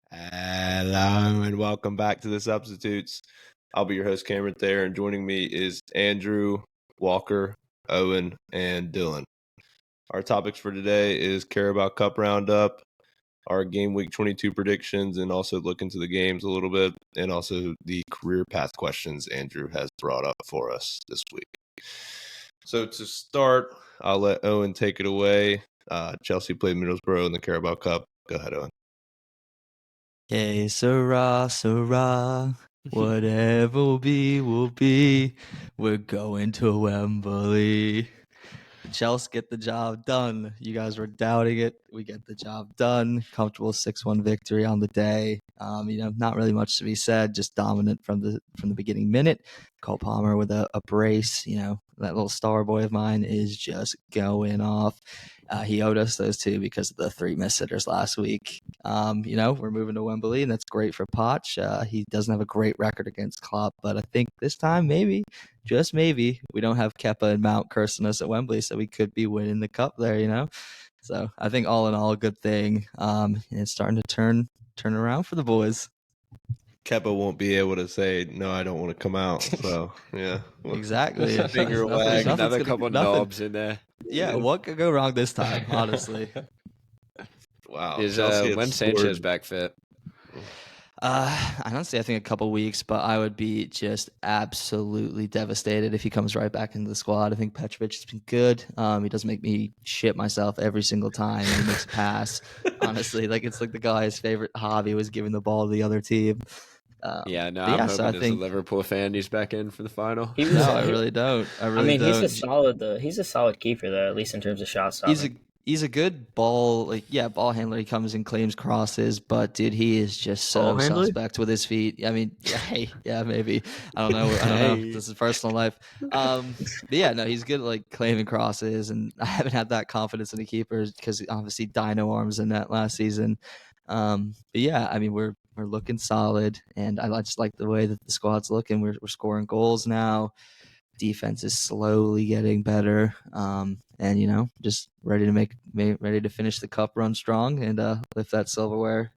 Hello and welcome back to the Substitutes. I'll be your host, Cameron Thayer, and joining me is Andrew, Walker, Owen, and Dylan. Our topics for today is Carabao Cup Roundup, our Gameweek 22 predictions, and also look into the games a little bit, and also the career path questions Andrew has brought up for us this week. So to start, I'll let Owen take it away. Chelsea played Middlesbrough in the Carabao Cup. Go ahead, Owen. Hey, Sarah, whatever will be. We're going to Wembley. Chelsea get the job done. You guys were doubting it. We get the job done. Comfortable 6-1 victory on the day. Not really much to be said. Just dominant from the beginning minute. Cole Palmer with a brace. That little star boy of mine is just going off. He owed us those two because of the 3 missed sitters last week. We're moving to Wembley, and that's great for Poch. He doesn't have a great record against Klopp, but I think this time maybe, just maybe, we don't have Kepa and Mount cursing us at Wembley, so we could be winning the cup there. So I think all in all, a good thing. It's starting to turn around for the boys. Kepa won't be able to say, no, I don't want to come out. So, yeah. Exactly. Finger wag. Another couple knobs in there. Yeah, what could go wrong this time, honestly? Wow. Is when Sanchez back fit? Honestly, I think a couple weeks, but I would be just absolutely devastated if he comes right back into the squad. I think Petrovic has been good. He doesn't make me shit myself every single time he makes a pass. Honestly, it's like the guy's favorite hobby was giving the ball to the other team. I'm hoping as a Liverpool fan he's back in for the final. I really don't. He's a solid keeper though, at least in terms of shot stopping. He's a good ball handler. He comes and claims crosses, but dude, he is just so suspect with his feet. I mean, maybe. I don't know. This is personal life. But yeah, no, he's good at claiming crosses, and I haven't had that confidence in the keepers because obviously Dino arms in that last season. But yeah, I mean we're looking solid, and I just like the way that the squad's looking. We're scoring goals now. Defense is slowly getting better, and just ready to finish the cup run strong and lift that silverware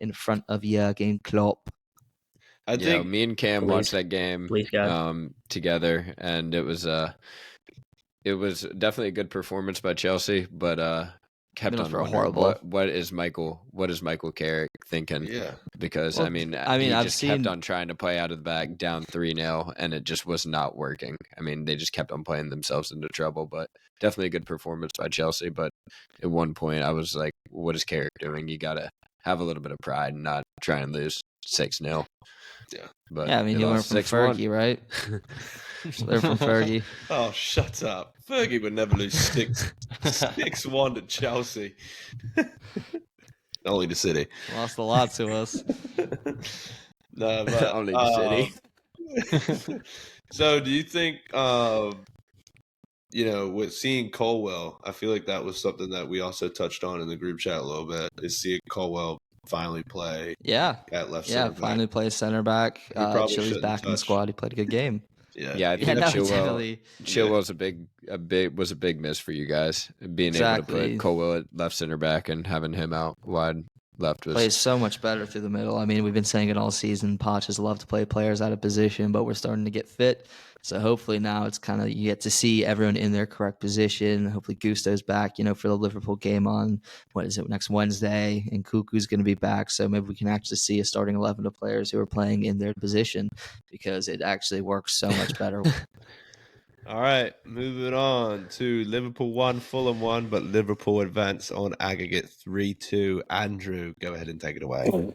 in front of game Klopp. I think me and Cam watched that game together, and it was definitely a good performance by Chelsea, but kept on horrible. What is Michael Carrick thinking? Yeah, because he just kept on trying to play out of the back, down 3-0, and it just was not working. I mean, they just kept on playing themselves into trouble. But definitely a good performance by Chelsea. But at one point, I was like, "What is Carrick doing? You got to have a little bit of pride and not try and lose 6-0." Yeah, but he went from 6-1. Fergie, right? They're from Fergie. Oh, shut up! Fergie would never lose 6-1 to Chelsea. Only the City lost a lot to us. No, but only the City. So, do you think, with seeing Colwell, I feel like that was something that we also touched on in the group chat a little bit, is seeing Colwell finally play at left center back. Finally play center back. Chilwell's back in the squad. He played a good game. I think Chilwell's was a big miss for you guys. Being able to put Colwell at left center back and having him out wide left plays so much better through the middle. I mean, we've been saying it all season. Poch has loved to play players out of position, but we're starting to get fit. So hopefully now it's kind of you get to see everyone in their correct position. Hopefully Gusto's back, for the Liverpool game on next Wednesday, and Cuckoo's going to be back. So maybe we can actually see a starting 11 of players who are playing in their position because it actually works so much better. All right, moving on to Liverpool 1, Fulham 1, but Liverpool advance on aggregate 3-2. Andrew, go ahead and take it away.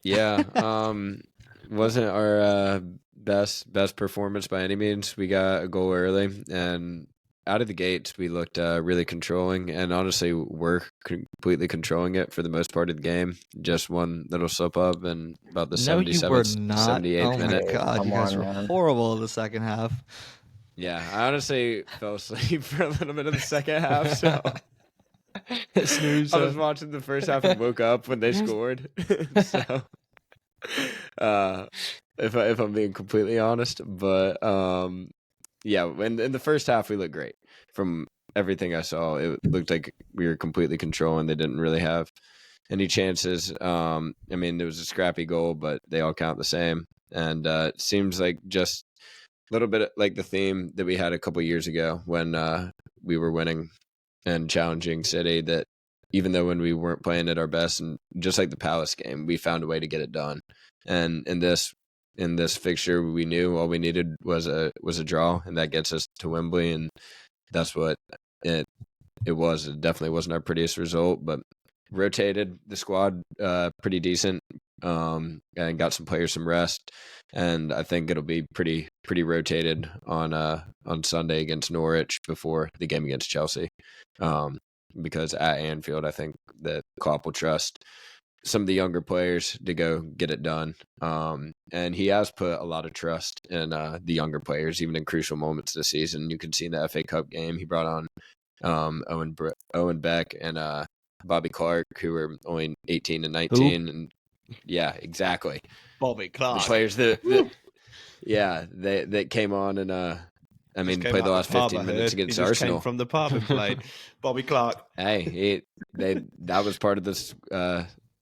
Yeah, wasn't our best performance by any means. We got a goal early, and out of the gates, we looked really controlling, and honestly, we're completely controlling it for the most part of the game. Just one little slip up, and about the 77th, 78th minute. Oh my God, you guys were horrible in the second half. Yeah, I honestly fell asleep for a little bit of the second half, so I was watching the first half and woke up when they scored. So, if I'm being completely honest, but in the first half we looked great. From everything I saw, it looked like we were completely controlling. They didn't really have any chances. I mean, there was a scrappy goal, but they all count the same. And it seems like just a little bit like the theme that we had a couple years ago when we were winning and challenging City, that even though when we weren't playing at our best, and just like the Palace game, we found a way to get it done. And in this fixture, we knew all we needed was a draw, and that gets us to Wembley, and that's what it was. It definitely wasn't our prettiest result, but rotated the squad pretty decent, and got some players some rest, and I think it'll be pretty rotated on Sunday against Norwich before the game against Chelsea, because at Anfield I think that Klopp will trust some of the younger players to go get it done, and he has put a lot of trust in the younger players even in crucial moments this season. You can see in the FA Cup game he brought on Owen Beck and Bobby Clark, who were only 18 and 19. And yeah, exactly. Bobby Clark. The players that came on and I mean, played the last 15 minutes against Arsenal. Came from the pub and played. Bobby Clark. Hey, that was part of this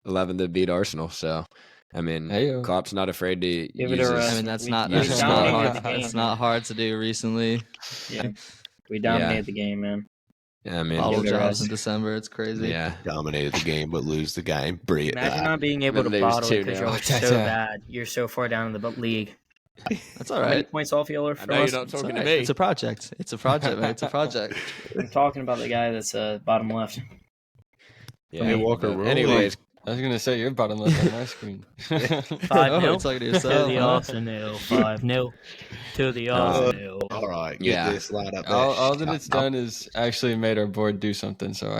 11 that beat Arsenal. So, I mean, Klopp's not afraid to use his... I mean, that's not hard to do recently. Yeah, we dominated the game, man. Yeah, I mean, bottle jobs in December. It's crazy. Yeah, dominated the game but lose the game. Imagine not being able to bottle it because you're so bad. You're so far down in the league. That's all right. How many points off y'all for us? You're not talking to me. It's a project. Man. It's a project. I'm talking about the guy that's bottom left. Yeah. Hey, Walker. Anyways, I was gonna say you're bottom left on my screen. 5-0 talking to yourself. To the Arsenal. 5-0 to the Arsenal. All right. Get this line up there. All that it's done is actually made our board do something. So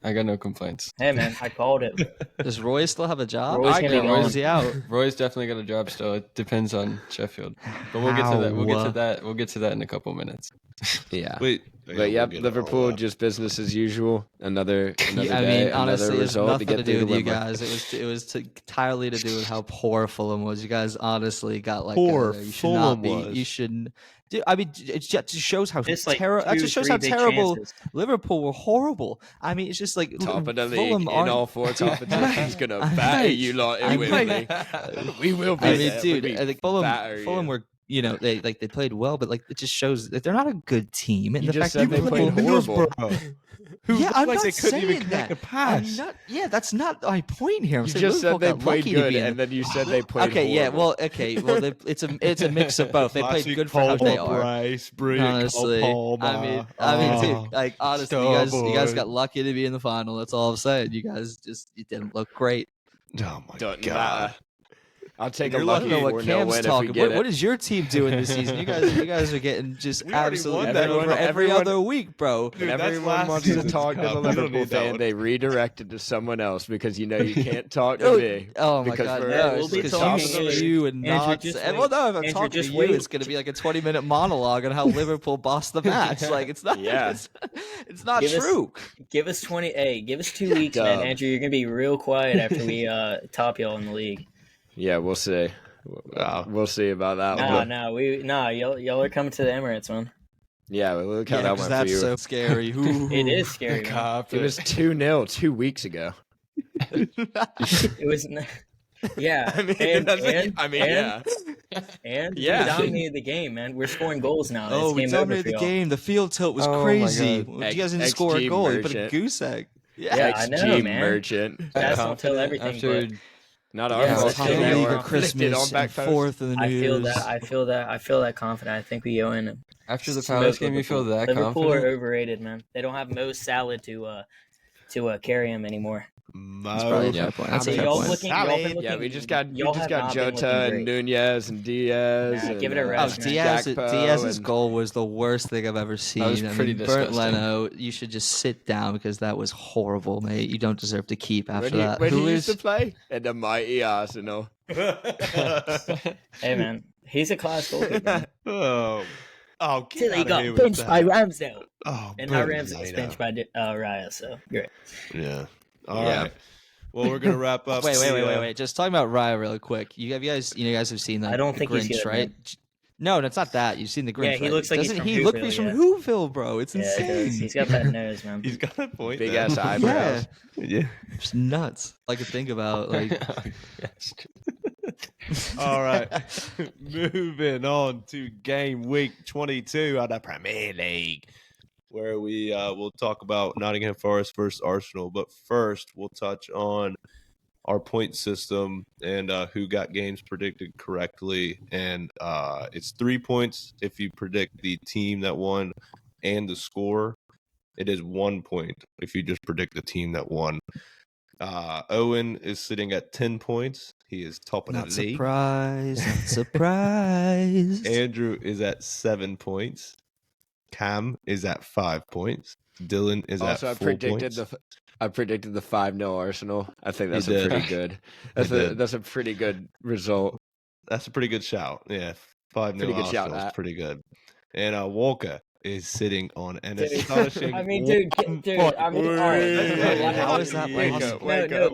I got no complaints. Hey man, I called it. Does Roy still have a job? Roy's gonna be Or is he out? Roy's definitely got a job still. It depends on Sheffield, but we'll get to that. We'll get to that in a couple minutes. Yeah. Wait. But yeah, Liverpool just business as usual. Another day, I mean, honestly, another it's result nothing to get to do with you Wembley. guys. It was entirely to do with how poor Fulham was. You guys honestly got like Poor you should Fulham not be. was. You shouldn't. Dude, I mean, it just shows how Just like terrible. That two, just shows three how big terrible chances. Liverpool were. Horrible. I mean, it's just like Top of the league Fulham in aren't- all four competitions, gonna I batter know. you lot I in know. Wembley. We will be I mean, there. dude, We I think Fulham batter you. were. You know, they played well, but like it just shows that they're not a good team. And You the just fact said that they played horrible. Who Yeah, looked I'm like not they couldn't even saying connect that. a pass. That's not my point here. I'm You saying just said Liverpool they got played lucky to good, be in and the- then you said they played horrible. It's a mix of both. They Last played week, good for how they are. Bryce, Brick, Honestly, Palmer. I mean, dude, like honestly, you guys Starboard. got lucky to be in the final. That's all I'm saying. You didn't look great. Oh my Doesn't god. matter. I'll take a I don't lucky know what 4-0 Cam's win if we talking. get What it. is your team doing this season? You guys are getting just We already absolutely won that. done over every Everyone- other week, bro. Dude, When that's everyone last wants to season's talk to cup. the We don't Liverpool need that fan, one. they redirect it to someone else because you know you can't talk to me. Oh my because god, we're- no! we'll It's be because talking you, to you and Andrew, not. just And, wait. well, no, if I'm Andrew, talking to just you, wait. it's going to be like a 20-minute monologue on how Liverpool bossed the match. Like it's not. Yeah. It's not Give us- true. Give us 20. Hey, give us 2 weeks, man. Dumb. Andrew, you're gonna be real quiet after we top y'all in the league. Yeah, we'll see. Wow. We'll see about that one. Y'all are coming to the Emirates, man. Yeah, we'll count Yeah, that 'cause one for that's you. so scary. It is scary. Man. It was 2-0 2 weeks ago. It was. Yeah, I mean, and Yeah. we dominated the game, man. We're scoring goals now. Oh, It's we game over dominated for the y'all. game. The field tilt was Oh my crazy. God. You guys didn't score a XG goal. You put a merchant. goose egg. Yeah, I know, XG man. merchant. That's don't tell everything. After But Not Yeah, our Yeah, fault. let's top do of the that. league We're at Christmas on back and post. fourth in the I news. feel that confident. I think we owe in. after the Palace game, you feel that Liverpool confident? are overrated, man. They don't have Mo Salah to carry him anymore. That's probably a Yeah. fair point. That's a So fair y'all point. looking, y'all been looking. Yeah, we just got y'all have not been Jota looking and great. Nunez and Diaz. Nah, and, give it a Oh, rest, man. Diaz's and- goal was the worst thing I've ever seen. was pretty Burnt disgusting. Leno, you should just sit down because that was horrible, mate. You don't deserve to keep after When he, that. when Who he used is- to play at the mighty Arsenal. Hey, man, he's a class goalkeeper. man. Oh, get Till he out of got here with benched that. by Ramsdale, Oh, and now Burnley Ramsdale gets later. benched by Raya. So great. Yeah. All Yeah. right. Well, we're gonna wrap up. Wait. the, Just talking about Raya really quick. You guys have seen that I don't think he's Grinch, good, right? man. No, that's not that. You've seen the Grinch. Yeah, he right? looks like Doesn't he's he from look Whoville, like he's from yeah. Whoville, bro? It's Yeah, insane. he does. He's got that nose, man. He's got a point. Big there. ass eyebrows. Yeah. It's nuts. I could think about All right, moving on to game week 22 of the Premier League, where we will talk about Nottingham Forest versus Arsenal. But first, we'll touch on our point system and who got games predicted correctly. And it's 3 points if you predict the team that won and the score. It is 1 point if you just predict the team that won. Owen is sitting at 10 points. He is top of the league. Not surprised. Andrew is at 7 points. Cam is at 5 points. Dylan is at 4 points. I predicted the 5-0 Arsenal. I think that's pretty good. That's a pretty good result. That's a pretty good shout. Yeah, 5-0 Arsenal is pretty good. And Walker is sitting on an astonishing. I mean, dude. I mean, all right. How is that possible?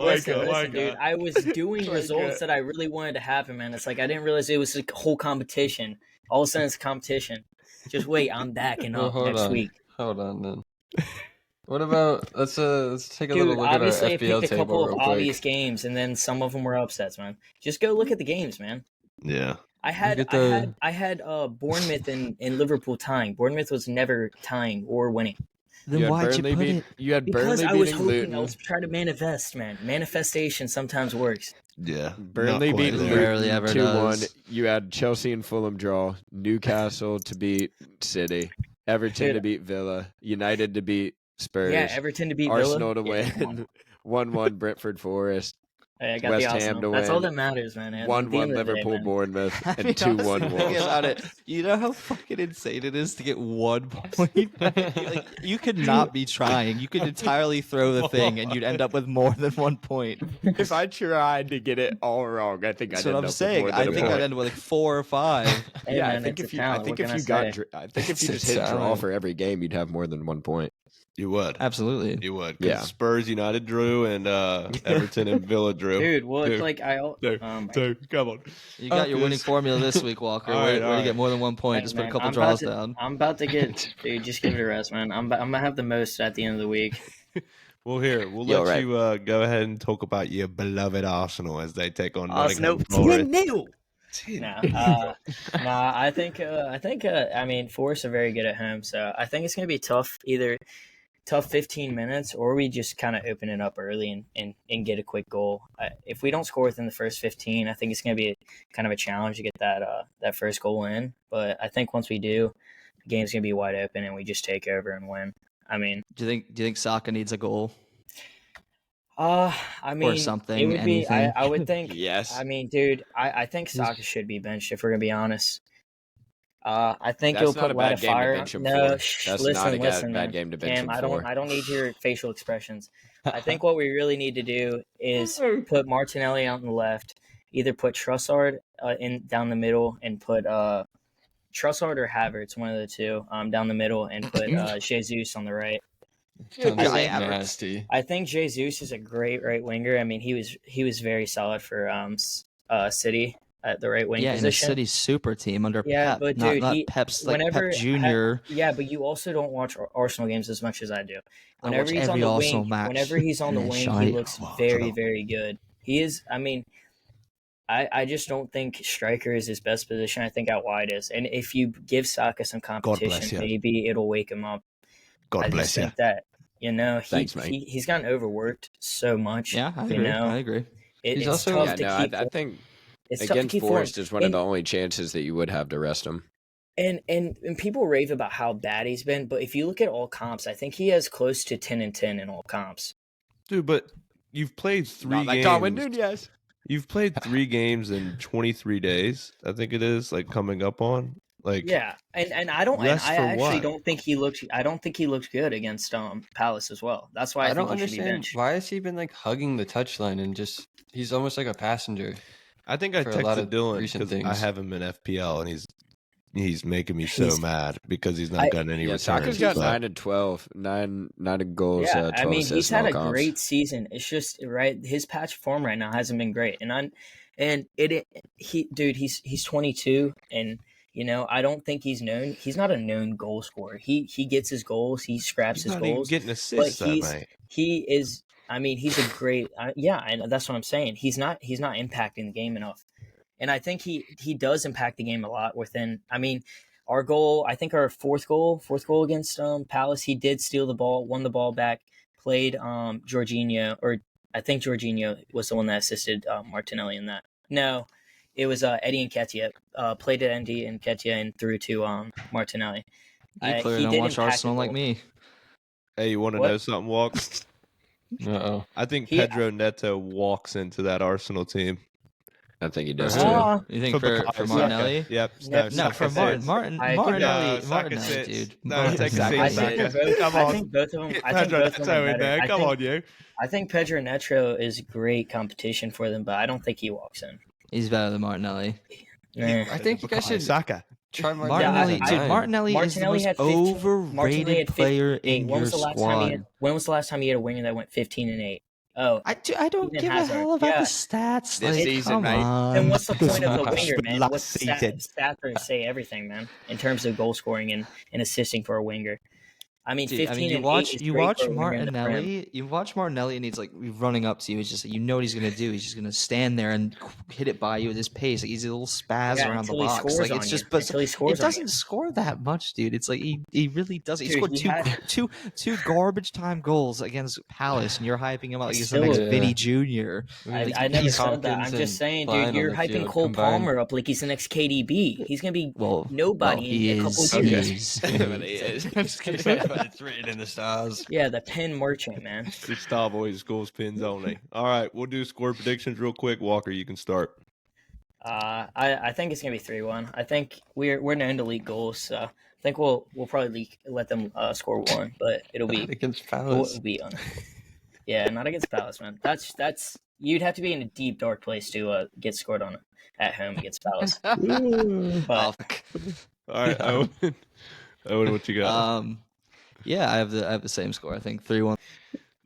Listen, dude. I was doing results that I really wanted to happen, man. It's like I didn't realize it was a whole competition. All of a sudden, it's a competition. Just wait, I'm backing up next week. Hold on, then. What about let's take a little look at our obviously, FPL I picked a couple of obvious quick. games, and then some of them were upsets, man. Just go look at the games, man. Yeah. I had Bournemouth and Liverpool tying. Bournemouth was never tying or winning. Then why'd you put it? You had because Burnley I was beating hoping. Luton. I was trying to manifest, man. Manifestation sometimes works. Yeah. Burnley beat Luton Rarely ever 2-1. You had Chelsea and Fulham draw. Newcastle to beat City. Everton to beat Villa. United to beat Spurs. Yeah, Everton to beat Arsenal Villa. to win. 1-1 Brentford Forest. Hey, I got West the Ham to That's win. all that matters, man. 1-1 Liverpool Bournemouth and 2-1 Wolves. About it. You know how fucking insane it is to get 1 point? Like, you could not be trying. You could entirely throw the thing and you'd end up with more than 1 point. If I tried to get it all wrong, I think I'd That's end what I'm up saying. with more than I think a I'd point. end with like 4 or 5. Hey, Yeah, man, I think it's if a talent. What can I say? I think if you just hit draw talent. for every game, you'd have more than 1 point. You would. Absolutely. You would. Yeah. Spurs United drew and Everton and Villa drew. Dude, well, it's like Dude, come on. You got your winning formula this week, Walker. Way to get more than 1 point. Just put a couple draws down. I'm about to get, dude, just give it a rest, man. I'm going to have the most at the end of the week. Well, here, we'll let you go ahead and talk about your beloved Arsenal as they take on Nottingham Forest. I think Forest are very good at home, so I think it's going to be tough, either tough 15 minutes or we just kind of open it up early and get a quick goal. If we don't score within the first 15, I think it's going to be kind of a challenge to get that first goal in, but I think once we do, the game's going to be wide open and we just take over and win. I mean, do you think Saka needs a goal? Or something. It would be. I would think. Yes. I mean, dude, I think Saka should be benched if we're gonna be honest. I think That's it'll not put a light bad of game to fire. bench him No, for. That's listen, not a bad man. game to bench him I for. don't need your facial expressions. I think what we really need to do is put Martinelli out on the left. Either put Trossard in down the middle and put Trossard or Havertz, one of the two, down the middle, and put Jesus on the right. I think Jesus is a great right winger. I mean, he was very solid for City at the right wing position. Yeah, in a City super team under Pep. But dude, not Pep's like Pep Jr. But you also don't watch Arsenal games as much as I do. Whenever he's on the wing, he looks very, very good. He is. I mean, I just don't think striker is his best position. I think out wide is. And if you give Saka some competition, maybe it'll wake him up. God bless you. That, Thanks, mate. He's gotten overworked so much. Yeah, I agree. It's also tough to keep. I think against Forest is one of the only chances that you would have to rest him. And people rave about how bad he's been, but if you look at all comps, I think he has close to 10-10 in all comps. Dude, but you've played 3 games. Darwin Nunez. You've played 3 games in 23 days. I think it is coming up on. Yeah, and I don't think he looked good against Palace as well. That's why I don't understand why has he been hugging the touchline and just he's almost like a passenger. I think I texted Dylan because I have him in FPL and he's making me so mad because he's not gotten any returns. Saka's got 9 and 12, 9 goals. Yeah, 12 assists, he's had a comps. great season. It's just his patch form right now hasn't been great, he's 22 and I don't think he's known. He's not a known goal scorer. He gets his goals. He scraps his goals. Getting assists, but he is. I mean, he's a great. And that's what I'm saying. He's not impacting the game enough, and I think he does impact the game a lot. Our goal. I think our fourth goal against Palace. He did steal the ball, won the ball back, played Jorginho, or I think Jorginho was the one that assisted Martinelli in that. No, it was Eddie Nketiah. Played at Eddie Nketiah and threw to Martinelli. You clearly don't watch Arsenal like me. Hey, you want to know something, Walk? Uh-oh. I think Pedro Neto walks into that Arsenal team. I think he does too. You think for Martinelli? Yep. No, for Martinelli, dude. No, take a seat. I think both of them. Pedro Neto in there. Come on, you. I think Pedro Neto is great competition for them, but I don't think he walks in. He's better than Martinelli. I think you guys should try Martinelli. Dude, Martinelli is the most overrated player in your squad. When was the last time he had a winger that went 15-8? Oh, I don't give a hell about the stats. This season, mate. Then what's the point of the winger, man? What's stats say everything, man, in terms of goal scoring and assisting for a winger. I mean, 15 you watch Martinelli. You watch Martinelli, and he's like running up to you. He's just what he's gonna do. He's just gonna stand there and hit it by you with his pace. Like he's a little spaz around the box. Like it's just, but it doesn't score that much, dude. It's like he really doesn't. He scored two garbage time goals against Palace, and you're hyping him up like he's the next Vinny Jr. I never said that. I'm just saying, dude. You're hyping Cole Palmer up like he's the next KDB. He's gonna be nobody in a couple years. It's written in the stars. Yeah, the pin merchant, man. Gustavo always scores pins only. All right, we'll do score predictions real quick. Walker, you can start. I think it's gonna be 3-1. I think we're known to leak goals, so I think we'll probably let them score one, but it'll be against Palace. Yeah, not against Palace, man. That's you'd have to be in a deep dark place to get scored on at home against Palace. But, all right, Owen, what you got? Yeah, I have the same score. I think 3-1. All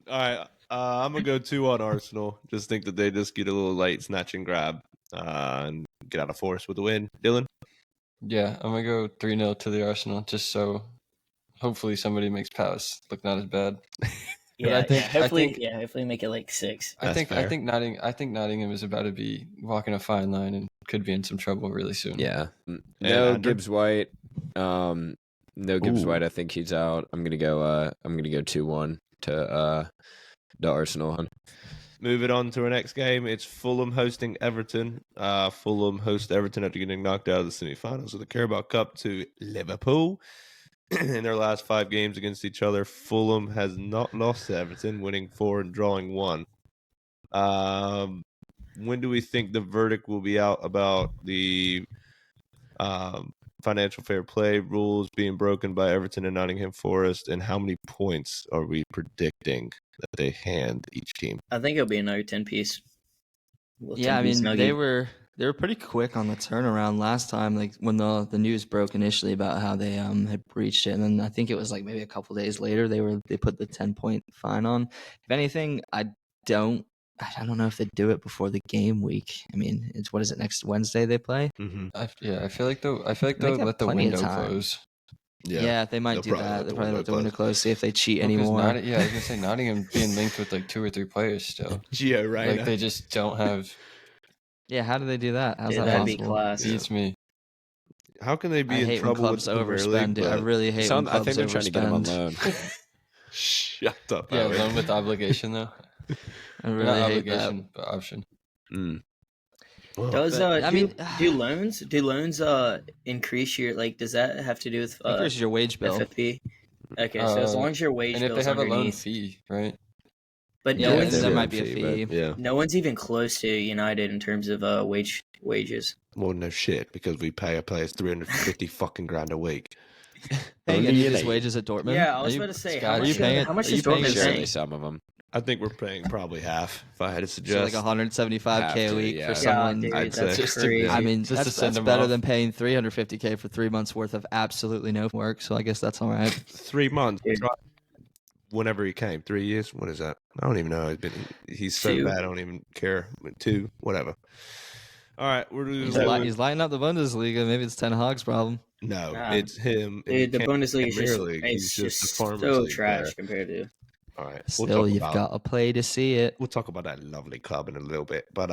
right, I'm gonna go 2-1 Arsenal. Just think that they just get a little late, snatch and grab, and get out of force with the win. Dylan? Yeah, I'm gonna go 3-0 to the Arsenal, just so hopefully somebody makes Palace look not as bad. Hopefully make it like 6. I think Nottingham is about to be walking a fine line and could be in some trouble really soon. Yeah, no Gibbs White. No Gibbs White. I think he's out. I'm gonna go 2-1 to Arsenal. Move it on to our next game. It's Fulham hosting Everton. Fulham host Everton after getting knocked out of the semifinals of the Carabao Cup to Liverpool. In their last 5 games against each other, Fulham has not lost to Everton, winning 4 and drawing 1. When do we think the verdict will be out about the financial fair play rules being broken by Everton and Nottingham Forest, and how many points are we predicting that they hand each team? I think it'll be another 10-piece. They were pretty quick on the turnaround last time, like when the news broke initially about how they had breached it, and then I think it was like maybe a couple days later they put the 10-point fine on. If anything, I don't know if they do it before the game week. I mean, what is it, next Wednesday they play? Mm-hmm. I feel like they'll let the window close. Yeah, they might do that. They'll probably let the window close, see if they cheat anymore. I was gonna say Nottingham being linked with like 2 or 3 players still. Gio, right? Like they just don't have. Yeah, how do they do that? How's that that'd possible? Be class. Beats me. How can they be in trouble with overspend? Dude. I really hate when clubs I think they're trying to get them on loan. Shut up. Yeah, loan with obligation though. I really Not hate obligation, that. but option. Do loans increase your, like, does that have to do with increase your wage bill? FFP? Okay, so as long as your wage bill and if they have underneath, a loan fee, right? But there might be a fee. No one's even close to United in terms of wages. Well, no shit, because we pay our players 350 fucking grand a week. Paying any of his wages at Dortmund? Yeah, I was about to say, how much is Dortmund paying? Some of them. I think we're paying probably half, if I had to suggest. So like $175K a week for someone. Dude, I'd that's say. crazy. I mean, that's better than paying $350K for 3 months worth of absolutely no work. So I guess that's all right. 3 months. Dude. Whenever he came, 3 years. What is that? I don't even know. He's so 2. bad. I don't even care. 2, whatever. All right, we're he's lighting up the Bundesliga. Maybe it's Ten Hag's problem. No, it's him. Dude, the Bundesliga is just a farmer's so league trash player. compared to. All right, still you've got to play to see it. We'll talk about that lovely club in a little bit, but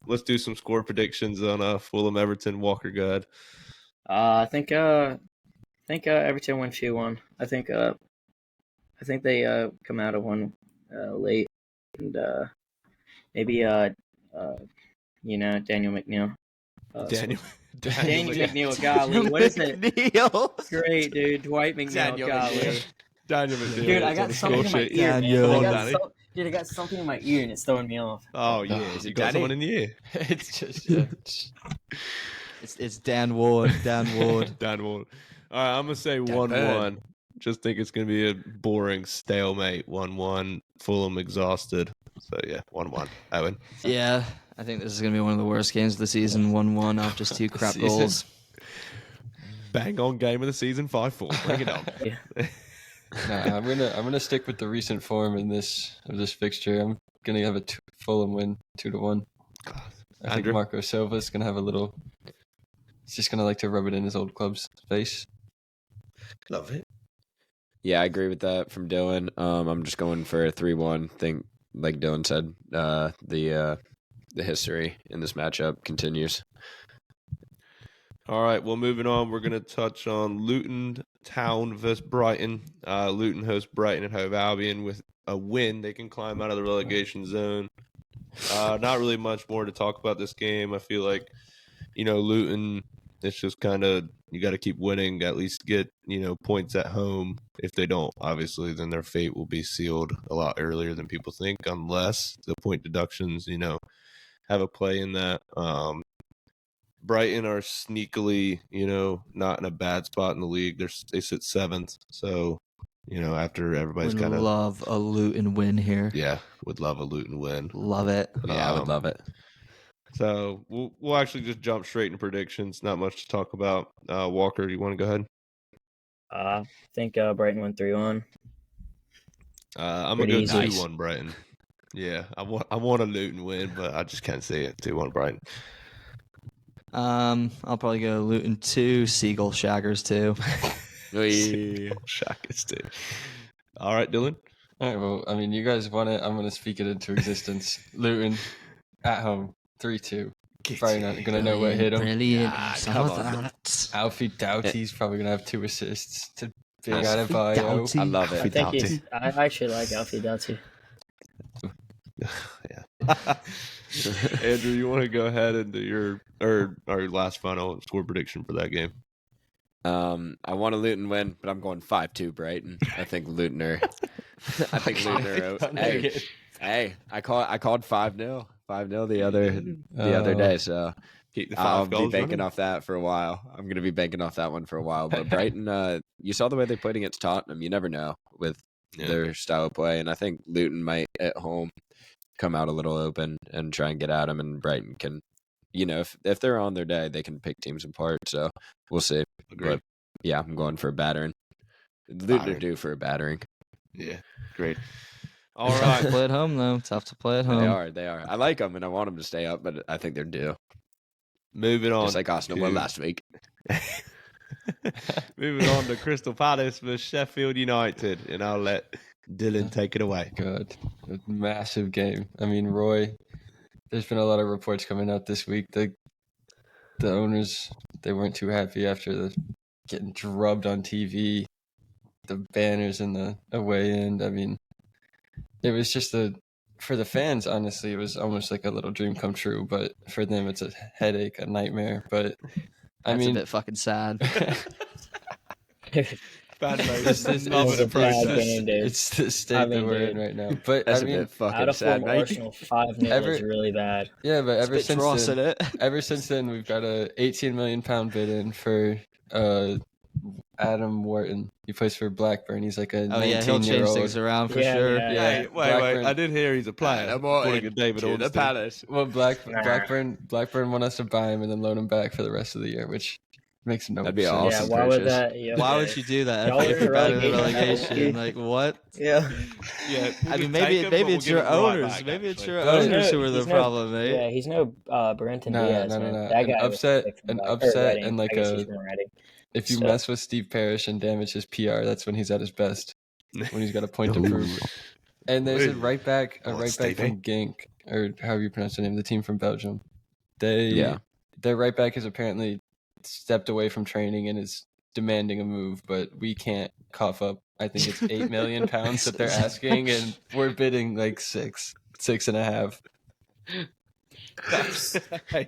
let's do some score predictions on Fulham Everton. Walker, go ahead. I think Everton win 2-1. I think they come out of one late, and maybe Daniel McNeil. Daniel McNeil, golly, what is it? McNeil. Great, dude, Dwight McNeil, Daniel golly. Daniel McNeil. Dude, I got something in my ear. I got something in my ear and it's throwing me off. Oh yeah, you got someone in the ear. It's just it's Dan Ward. Dan Ward. All right, I'm gonna say 1-1. Just think it's gonna be a boring stalemate. 1-1. Fulham exhausted. So yeah, 1-1. Owen. Yeah, I think this is gonna be one of the worst games of the season. 1-1 off just 2 crap goals. Bang on game of the season. 5-4. Bring it on. Yeah. Nah, I'm gonna stick with the recent form in this fixture. I'm gonna have a Fulham win 2-1. I think Marco Silva's gonna have a little. He's just gonna like to rub it in his old club's face. Love it. Yeah, I agree with that from Dylan. I'm just going for a 3-1. Think, like Dylan said, the history in this matchup continues. All right, well, moving on, we're going to touch on Luton Town versus Brighton. Luton hosts Brighton at Hove Albion. With a win, they can climb out of the relegation zone. Not really much more to talk about this game. I feel like, Luton, it's just kind of, you got to keep winning, at least get, points at home. If they don't, obviously, then their fate will be sealed a lot earlier than people think, unless the point deductions, have a play in that. Brighton are sneakily, not in a bad spot in the league. They sit 7th. So, after everybody's kind of love a Luton win here. Yeah, would love a Luton win. Love it. Yeah, I would love it. So we'll actually just jump straight into predictions. Not much to talk about. Walker, do you want to go ahead? I think Brighton win 3-1. I'm gonna go 2-1 Brighton. Yeah, I want a Luton win, but I just can't see it. 2-1 Brighton. I'll probably go Luton 2, Seagull Shaggers 2. Shaggers 2. All right, Dylan. All right, well, I mean, you guys want it. I'm going to speak it into existence. Luton at home, 3-2. Probably not going to know what hit him. Brilliant. Come on. Alfie Doughty's probably going to have 2 assists to Big Adebayo. I love it. I actually like Alfie Doughty. Yeah. Andrew, you want to go ahead and do your last final score prediction for that game? I want a Luton win, but I'm going 5-2 Brighton. I think Luton are. Hey, I called 5-0 the other day, so I'll be banking off that for a while. I'm going to be banking off that one for a while. But Brighton, you saw the way they played against Tottenham. You never know with their style of play, and I think Luton might at home come out a little open and try and get at them, and Brighton can, if they're on their day, they can pick teams apart. So we'll see. But yeah, I'm going for a battering. Luton are due for a battering. Yeah, great. All right. Tough to play at home, though. Tough to play at home. They are. I like them, and I want them to stay up, but I think they're due. Moving on. Just like Arsenal won last week. Moving on to Crystal Palace versus Sheffield United, and I'll let Dylan take it away. Good. A massive game. I mean, Roy, there's been a lot of reports coming out this week. The owners, they weren't too happy after getting drubbed on TV, the banners in the away end. I mean, it was just for the fans, honestly, it was almost like a little dream come true, but for them, it's a headache, a nightmare. But That's a bit fucking sad. It's the state that we're in right now. But that's a bit fucking sad. Arsenal 5-0 is really bad. Yeah, but ever since then, we've got a £18 million bid in for Adam Wharton. He plays for Blackburn. He's like a 19-year-old. He'll change things around for sure. Yeah. Wait, I did hear he's a player. The Palace. Well, Blackburn want us to buy him and then loan him back for the rest of the year, which Makes no That'd be sense. awesome. Yeah, why would purchase. that? Yeah, Why okay. would you do that Y'all if you're were bad in the relegation. relegation? Like what? Yeah. Yeah, I mean, maybe it's your owners. Maybe it's your But- owners who are the problem, mate. Yeah, he's no Brenton No, Diaz, no, man. no. That An guy upset- was an or upset Reading. and like I guess a- he's been Reading. If you So- mess with Steve Parrish and damage his PR, that's when he's at his best. When he's got a point to prove. And there's a right back from Genk, or however you pronounce the name, the team from Belgium. Their right back has apparently stepped away from training and is demanding a move, but we can't cough up. I think it's £8 million that they're asking, and we're bidding like 6.5.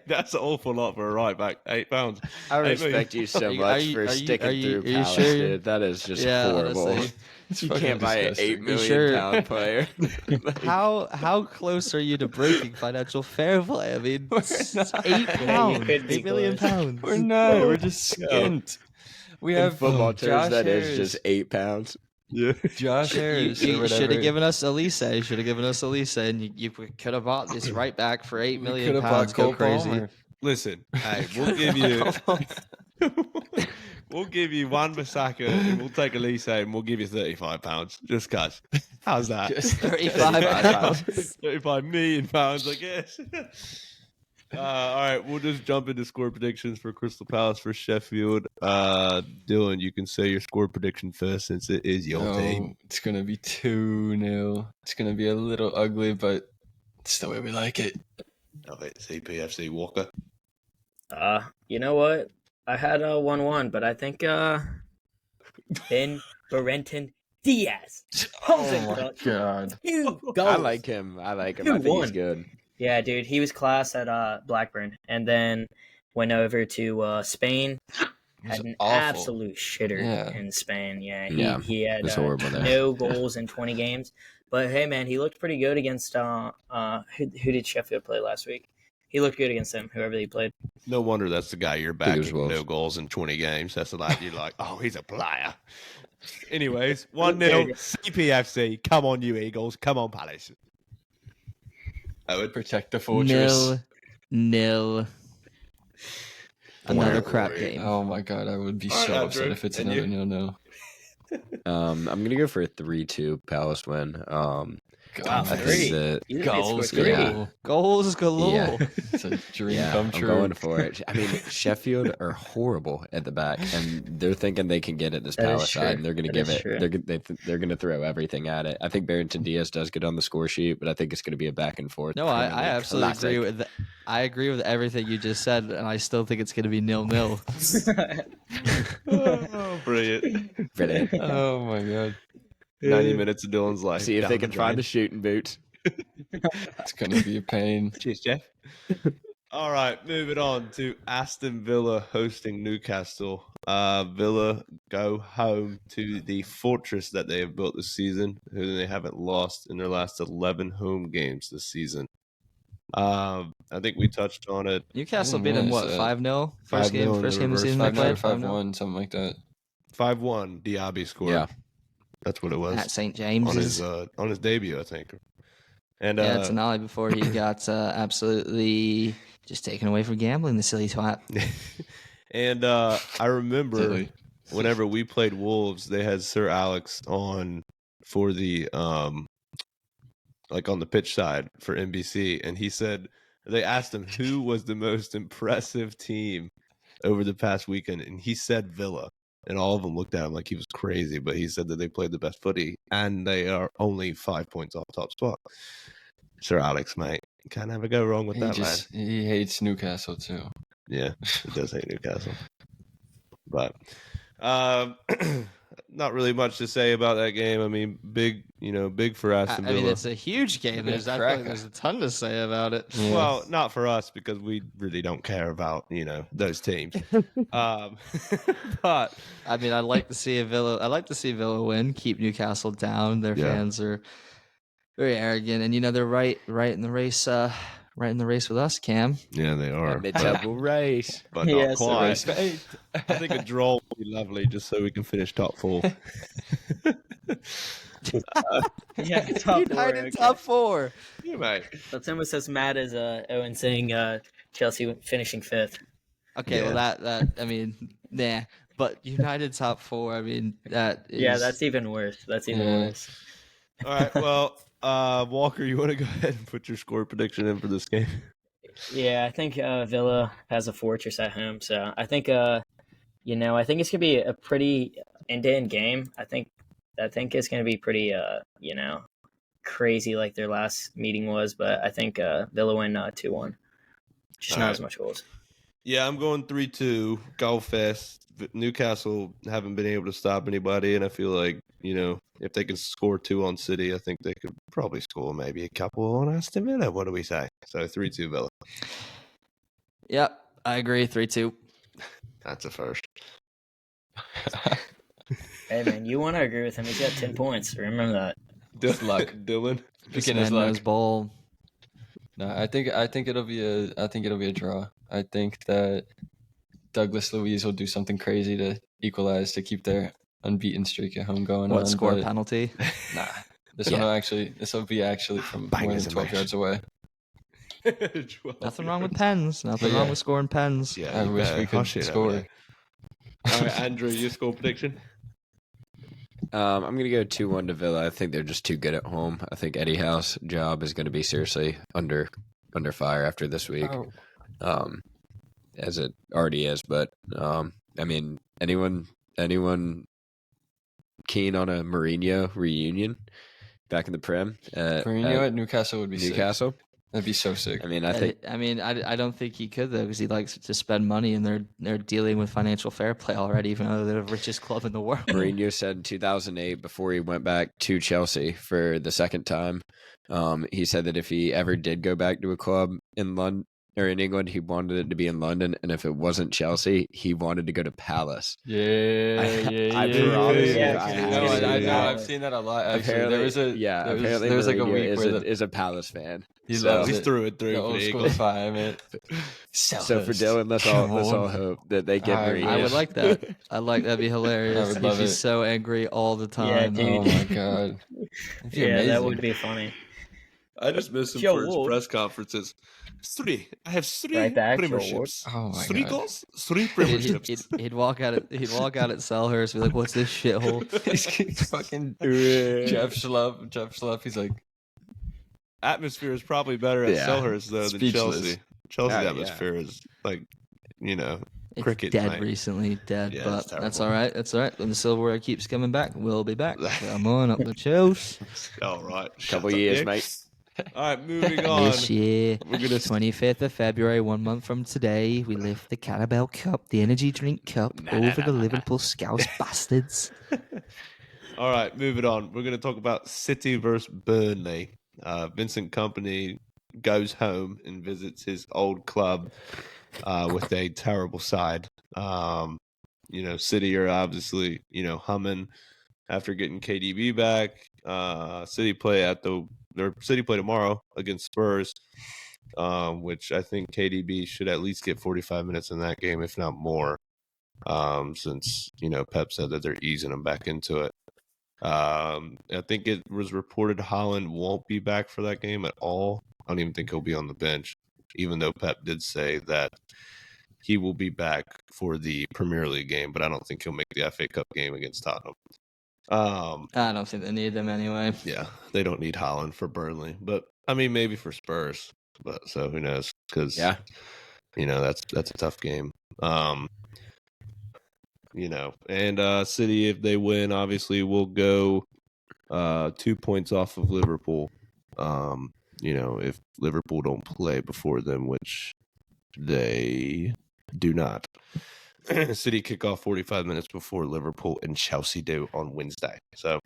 That's an awful lot for a right back. £8. I respect you so much for sticking through Palace, sure? dude. That is just horrible. Honestly. You can't buy an £8 million sure? player. How close are you to breaking financial fair play? I mean, it's £8, could be £8 million. We're not. We're just skint. We In have football terms, Josh that Harris. is just £8. Yeah. Josh Harris. You should have given us Elise. And you could have bought this right back for £8 million. Could have bought Go Cole crazy. Palmer. Listen, hey, we'll give you we'll give you one Masaka and we'll take Elise and we'll give you £35. Just cuz. How's that? Just £35. £35 million, I guess. All right, we'll just jump into score predictions for Crystal Palace for Sheffield. Dylan, you can say your score prediction first since it is your team. It's going to be 2-0. It's going to be a little ugly, but it's the way we like it. Love it. CPFC Walker. You know what? I had a 1-1, but I think Ben Brenton Diaz. Oh my god. I like him. I think he's good. Yeah, dude, he was class at Blackburn, and then went over to Spain. Had an absolute shitter in Spain. Yeah, he had no goals in 20 games. But hey, man, he looked pretty good against who did Sheffield play last week? He looked good against them, whoever they played. No wonder that's the guy you're backing. No goals in 20 games. That's the like you're like, oh, he's a player. Anyways, 1-0 CPFC. Come on, you Eagles. Come on, Palace. I would protect the fortress. 0-0. Another crap game. Oh my god, I would be so upset if it's another 0-0. I'm gonna go for a 3-2 Palace win. Wow, I think that Goals galore. Yeah. It's a dream come true. I'm going for it. I mean, Sheffield are horrible at the back, and they're thinking they can get it this Palace side, and they're going to give it. They're going to throw everything at it. I think Barrington Diaz does get on the score sheet, but I think it's going to be a back and forth. No, I absolutely agree with. I agree with everything you just said, and I still think it's going to be 0-0. Oh, brilliant! Oh my god. 90 minutes of Dylan's life. See if they can find a shooting boot. It's going to be a pain. Cheers, Jeff. All right, moving on to Aston Villa hosting Newcastle. Villa go home to the fortress that they have built this season, who they haven't lost in their last 11 home games this season. I think we touched on it. Newcastle beat them, 5-0? First game of the season they played? 5-1, something like that. 5-1, Diaby scored. Yeah. That's what it was. At St. James's. On his debut, I think. And Tonali before he got absolutely just taken away for gambling, the silly twat. And I remember whenever we played Wolves, they had Sir Alex on for the like on the pitch side for NBC, and he said they asked him who was the most impressive team over the past weekend, and he said Villa. And all of them looked at him like he was crazy, but he said that they played the best footy, and they are only 5 points off top spot. Sir Alex, mate, can't have a go wrong with that, man. He hates Newcastle, too. Yeah, he does hate Newcastle. But not really much to say about that game. I mean, big for Aston Villa. I mean, it's a huge game. There's a ton to say about it. Yeah. Well, not for us because we really don't care about those teams. But I mean, I'd like to see Villa win, keep Newcastle down. Their fans are very arrogant, and they're right in the race. Right in the race with us, Cam. Yeah, they are. Mid-table race. But not quite. I think a draw would be lovely just so we can finish top 4. Top 4. In top 4. Yeah, mate. That's almost as mad as Owen saying Chelsea finishing 5th. Okay, well that I mean Nah, but United top 4. I mean, that is... Yeah, that's even worse. That's even worse. All right. Well, Walker, you want to go ahead and put your score prediction in for this game? Yeah, I think Villa has a fortress at home, so I think I think it's gonna be a pretty end-to-end game. I think it's gonna be pretty crazy like their last meeting was, but I think Villa win 2-1. Just not as much goals. Yeah, I'm going 3-2. Go fast. Newcastle haven't been able to stop anybody, and I feel like if they can score 2 on City, I think they could probably score maybe a couple on Aston Villa. What do we say? So 3-2 Villa. Yep, I agree. 3-2. That's a first. Hey man, you want to agree with him? He's got 10 points. Remember that. Luck, Dylan. This man knows ball. No, I think it'll be a draw. I think that Douglas Luiz will do something crazy to equalize to keep their unbeaten streak at home going on. What, score penalty? Nah, this will be actually from more than 12 yards away. Nothing wrong with pens. Nothing wrong with scoring pens. Yeah, I wish we could score. All right, Andrew, your score prediction? I'm going to go 2-1 to Villa. I think they're just too good at home. I think Eddie Howe's job is going to be seriously under fire after this week, as it already is. But, I mean, anyone keen on a Mourinho reunion back in the Prem? Mourinho at Newcastle would be Newcastle? Sick. That'd be so sick. I mean, I don't think he could though, because he likes to spend money, and they're dealing with financial fair play already, even though they're the richest club in the world. Mourinho said in 2008, before he went back to Chelsea for the second time, he said that if he ever did go back to a club in London or in England, he wanted it to be in London, and if it wasn't Chelsea, he wanted to go to Palace. I promise you, I know. I've seen that a lot. Actually, apparently there was like a week where is a Palace fan. He loves He's it. through it through. The old school fire, So for Dylan, let's all hope that they get Mourinho. I would like that. That'd be hilarious. I would love He'd be it. so angry all the time. Yeah, Oh my god. That would be funny. I just miss him for his press conferences. I have 3 premierships. Oh my 3 god. goals, 3 premierships. He'd walk out at Selhurst, be like, "What's this shithole?" He's fucking Jeff Schlupp. He's like, atmosphere is probably better at Selhurst though than Chelsea. Chelsea's atmosphere is like, cricket. Dead night. Recently, dead, Yeah, but that's all right. That's all right. When the silverware keeps coming back, we'll be back. Come on up the Chelsea. All right, couple years, mate. All right, moving on. This year, 25th of February, 1 month from today, we lift the Carabao Cup, the energy drink cup, over the Liverpool Scouse bastards. All right, moving on. We're going to talk about City versus Burnley. Vincent Kompany goes home and visits his old club with a terrible side. City are obviously, humming after getting KDB back. City play tomorrow against Spurs, which I think KDB should at least get 45 minutes in that game, if not more, since Pep said that they're easing him back into it. I think it was reported Haaland won't be back for that game at all. I don't even think he'll be on the bench, even though Pep did say that he will be back for the Premier League game, but I don't think he'll make the FA Cup game against Tottenham. I don't think they need them anyway. Yeah, they don't need Haaland for Burnley, but I mean maybe for Spurs. But so who knows? Because that's a tough game. And City, if they win, obviously will go 2 points off of Liverpool. If Liverpool don't play before them, which they do not. City kick off 45 minutes before Liverpool and Chelsea do on Wednesday. So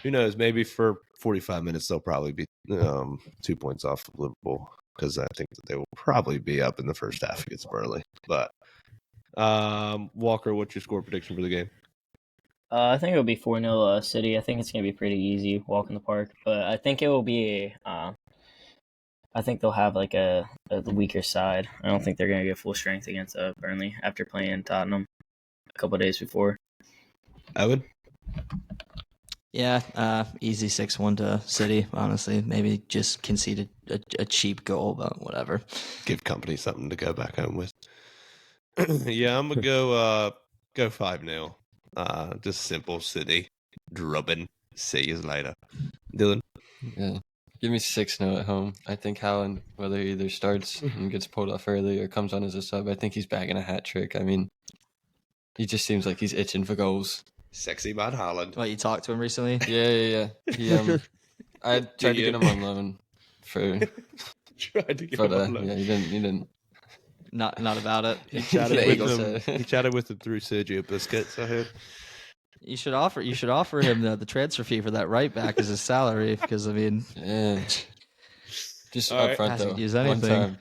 who knows? Maybe for 45 minutes they'll probably be 2 points off of Liverpool, because I think that they will probably be up in the first half against Burnley. But Walker, what's your score prediction for the game? I think it'll be 4-0 City. I think it's going to be pretty easy, walk in the park. But I think it will be I think they'll have like a weaker side. I don't think they're going to get full strength against Burnley after playing Tottenham a couple of days before. Owen? Yeah, easy 6-1 to City, honestly. Maybe just conceded a cheap goal, but whatever. Give Kompany something to go back home with. Yeah, I'm gonna go 5-0. Just simple City drubbing. See you later, Dylan. Yeah. Give me 6-0 at home. I think Haaland, whether he either starts and gets pulled off early or comes on as a sub, I think he's bagging a hat trick. I mean, he just seems like he's itching for goals. Sexy man Haaland. What, you talked to him recently? Yeah. He I tried to get him on loan for tried to get him on loan. Yeah, he didn't. Not about it. He chatted with him through Sergio Busquets, I heard. You should offer him the transfer fee for that right back as his salary, because I mean, just up front though. Use anything. One time.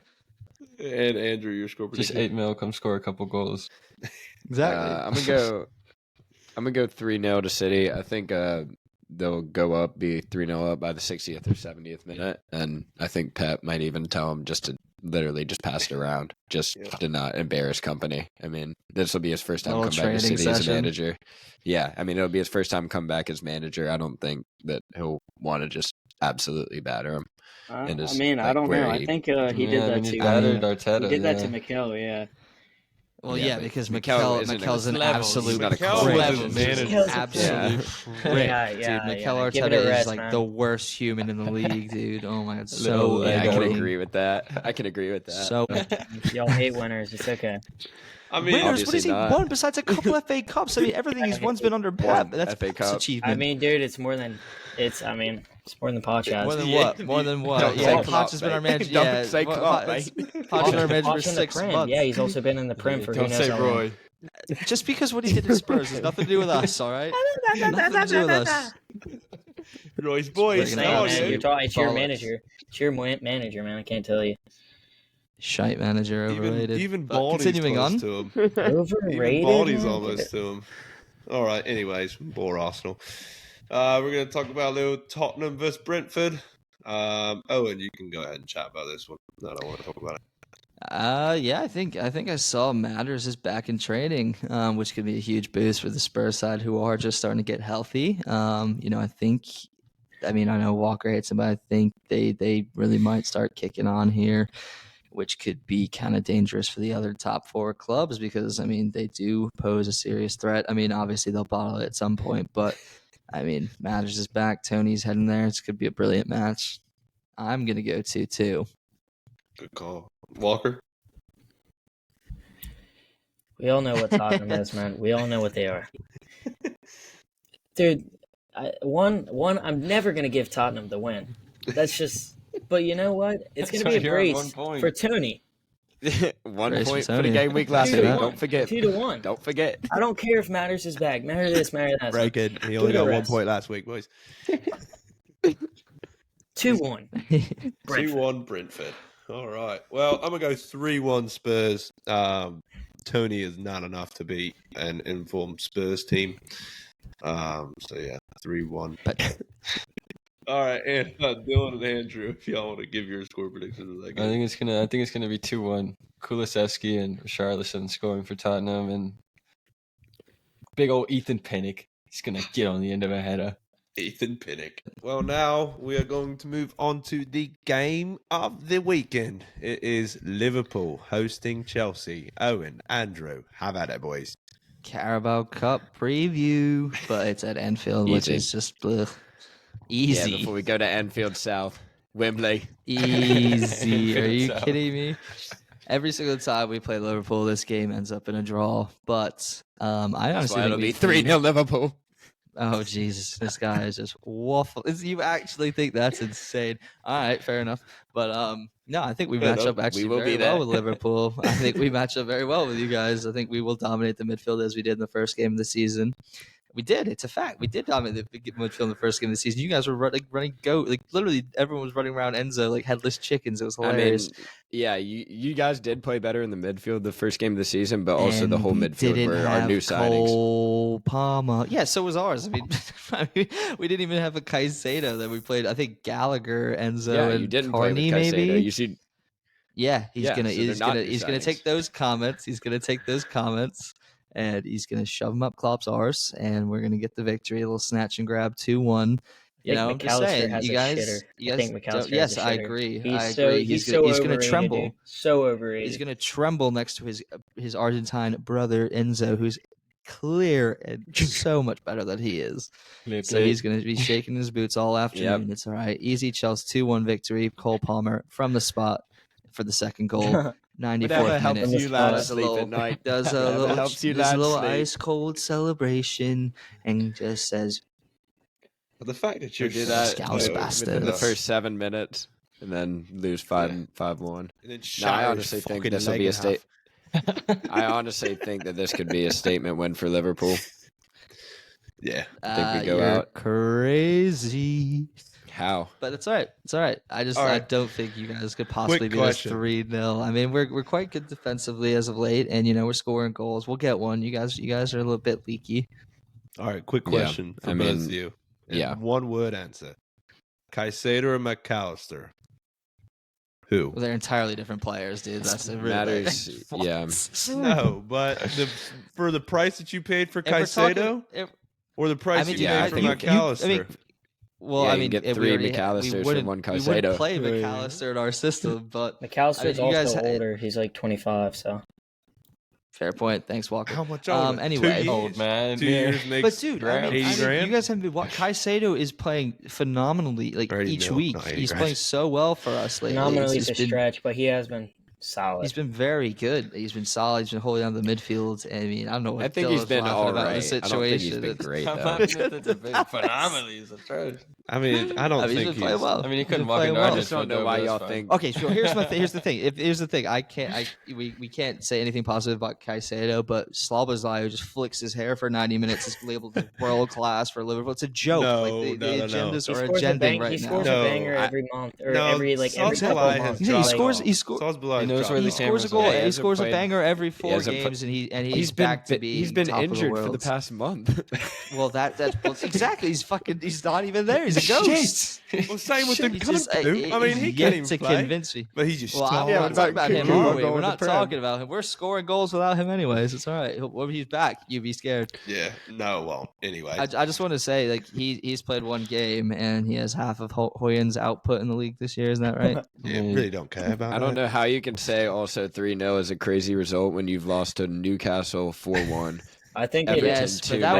And Andrew, your score prediction. Just 8 mil, come score a couple goals. Exactly. I'm gonna go 3-0 to City. I think they'll go up, be 3-0 up by the 60th or 70th minute, and I think Pep might even tell him just to literally just pass it around, to not embarrass company. I mean, this will be his first time come back to City as a manager. Yeah, I mean, it'll be his first time come back as manager. I don't think that he'll want to just absolutely batter him. I don't know. I think he did that to Arteta. He did that to Mikel, yeah. Well, because Mikel's an absolute absolute prick, dude. Mikel Arteta is like the worst human in the league, dude. Oh my god, so I can agree with that. So y'all hate winners. It's okay. I mean, winners. What has he won besides a couple FA Cups? I mean, everything he's won's been under Pep. That's FA Cup achievement. I mean, dude, it's more than Poch has. More than what? Yeah, Poch has been our manager. Don't say Klopp, mate. Poch been our manager for 6 months. Yeah, he's also been in the Prem for who knows how long. Just because what he did at Spurs has nothing to do with us, all right? Nothing to do with us. Roy's boys. It's your manager. It's your manager, man. I can't tell you. Shite manager, overrated. Even Baldy's continuing on. To him. Overrated. Even Baldy's almost to him. All right. Anyways, bore Arsenal. We're going to talk about a little Tottenham versus Brentford. Owen, you can go ahead and chat about this one. I don't want to talk about it. Yeah, I think I saw Matters is back in training, which could be a huge boost for the Spurs side, who are just starting to get healthy. I know Walker hates him, but I think they really might start kicking on here, which could be kind of dangerous for the other top 4 clubs because, I mean, they do pose a serious threat. I mean, obviously they'll bottle it at some point, but, I mean, Matters is back. Tony's heading there. It's going to be a brilliant match. I'm going to go 2-2. Good call. Walker? We all know what Tottenham is, man. We all know what they are. Dude, I'm never going to give Tottenham the win. That's just... But you know what? It's going to be a brace for Tony. 1 point for the game week last week. Don't forget. 2-1. Don't forget. I don't care if Matters is back. Matter this, matter that. Break it. He only got 1 point last week, boys. 2-1. 2-1 Brentford. All right. Well, I'm going to go 3-1 Spurs. Tony is not enough to beat an informed Spurs team. 3-1. All right, and Dylan and Andrew, if y'all want to give your score predictions, I think it's gonna be 2-1. Kulusevski and Richarlison scoring for Tottenham, and big old Ethan Pinnock. He's gonna get on the end of a header. Ethan Pinnock. Well, now we are going to move on to the game of the weekend. It is Liverpool hosting Chelsea. Owen, Andrew, have at it, boys. Carabao Cup preview, but it's at Anfield, which is just blech. Easy. Yeah, before we go to Anfield South, Wembley. Easy. Are you kidding me? Every single time we play Liverpool, this game ends up in a draw. But I honestly think it'll be 3-0 Liverpool. Oh, Jesus. This guy is just waffle. You actually think that's insane? All right, fair enough. But no, I think we match up actually very well with Liverpool. I think we match up very well with you guys. I think we will dominate the midfield as we did in the first game of the season. We did. It's a fact. We did dominate the midfield in the first game of the season. You guys were running goat. Like, literally, everyone was running around Enzo like headless chickens. It was hilarious. I mean, yeah, you guys did play better in the midfield the first game of the season, but also the whole midfield were our new signings. Cole Palmer. Yeah, so was ours. I mean, we didn't even have a Caicedo that we played. I think Gallagher, Enzo, and you didn't Carney, play with Caicedo. maybe. You should. Yeah, he's gonna take those comments. He's gonna take those comments. And he's going to shove him up Klopp's arse, and we're going to get the victory. A little snatch and grab 2-1. You know, I'm just saying, has you a guys. shitter. You I guys think McAllister yes, has a shitter. I agree. He's He's going to tremble. Dude. So overrated. He's going to tremble next to his Argentine brother Enzo, who's clear and so much better than he is. So he's going to be shaking his boots all afternoon. It's all right. Easy Chelsea 2-1 victory. Cole Palmer from the spot for the second goal. 94th helps minute. you lads sleep at night. Does a little ice cold celebration and just says, the fact that you do that within the first 7 minutes and then lose 5-1. I honestly think this will be a state. I honestly think that this could be a statement win for Liverpool. Yeah, I think we go you're out crazy. How? But it's all right. It's all right. I don't think you guys could possibly beat us 3-0. I mean, we're quite good defensively as of late, and we're scoring goals. We'll get one. You guys are a little bit leaky. All right, quick question for both of you. One word answer: Caicedo or McAllister? Who? Well, they're entirely different players, dude. That's the matters. Yeah. No, but for the price that you paid for Caicedo, or the price you paid for McAllister. You can get 3 McAllisters for 1 Caicedo. We wouldn't play McAllister in our system, but McAllister's also older. He's like 25, so. Fair point. Thanks, Walker. How much older? Anyway, 2 years, old man. 2 years makes. But dude, 80 grand. You guys haven't been. Caicedo is playing phenomenally. Like each week, he's playing so well for us lately. Phenomenally is a stretch, but he has been solid. He's been very good. He's been solid. He's been holding down the midfield. I mean, I don't know what I think he's been all right. I don't think he's been great though. Phenomenally is a trash. I mean, I don't think he's playing well. I mean, he couldn't walk in. I just don't know why y'all think. Okay, so here's the thing. Here's the thing. We can't say anything positive about Caicedo, but Slobozlai, who just flicks his hair for 90 minutes, is labeled as world class for Liverpool. It's a joke. No, the agendas are agending right now. He scores a banger every month or every couple months. He scores a goal. He scores a banger every 4 games, and he's back to be. He's been injured for the past month. Well, that's exactly. He's not even there. He's a ghost. Well, same with the I mean, he can't even play. Convince me. But he just. Well, I'm not talking about him. We're not talking about him. We're scoring goals without him, anyways. It's all right. When he's back, you'd be scared. Yeah. No. Well. Anyway, I just want to say, like, he's played 1 game and he has half of Hoyen's output in the league this year. Isn't that right? Yeah. Really don't care about. I don't know how you can say also 3-0 is a crazy result when you've lost to Newcastle 4-1. I think Everton it is. But that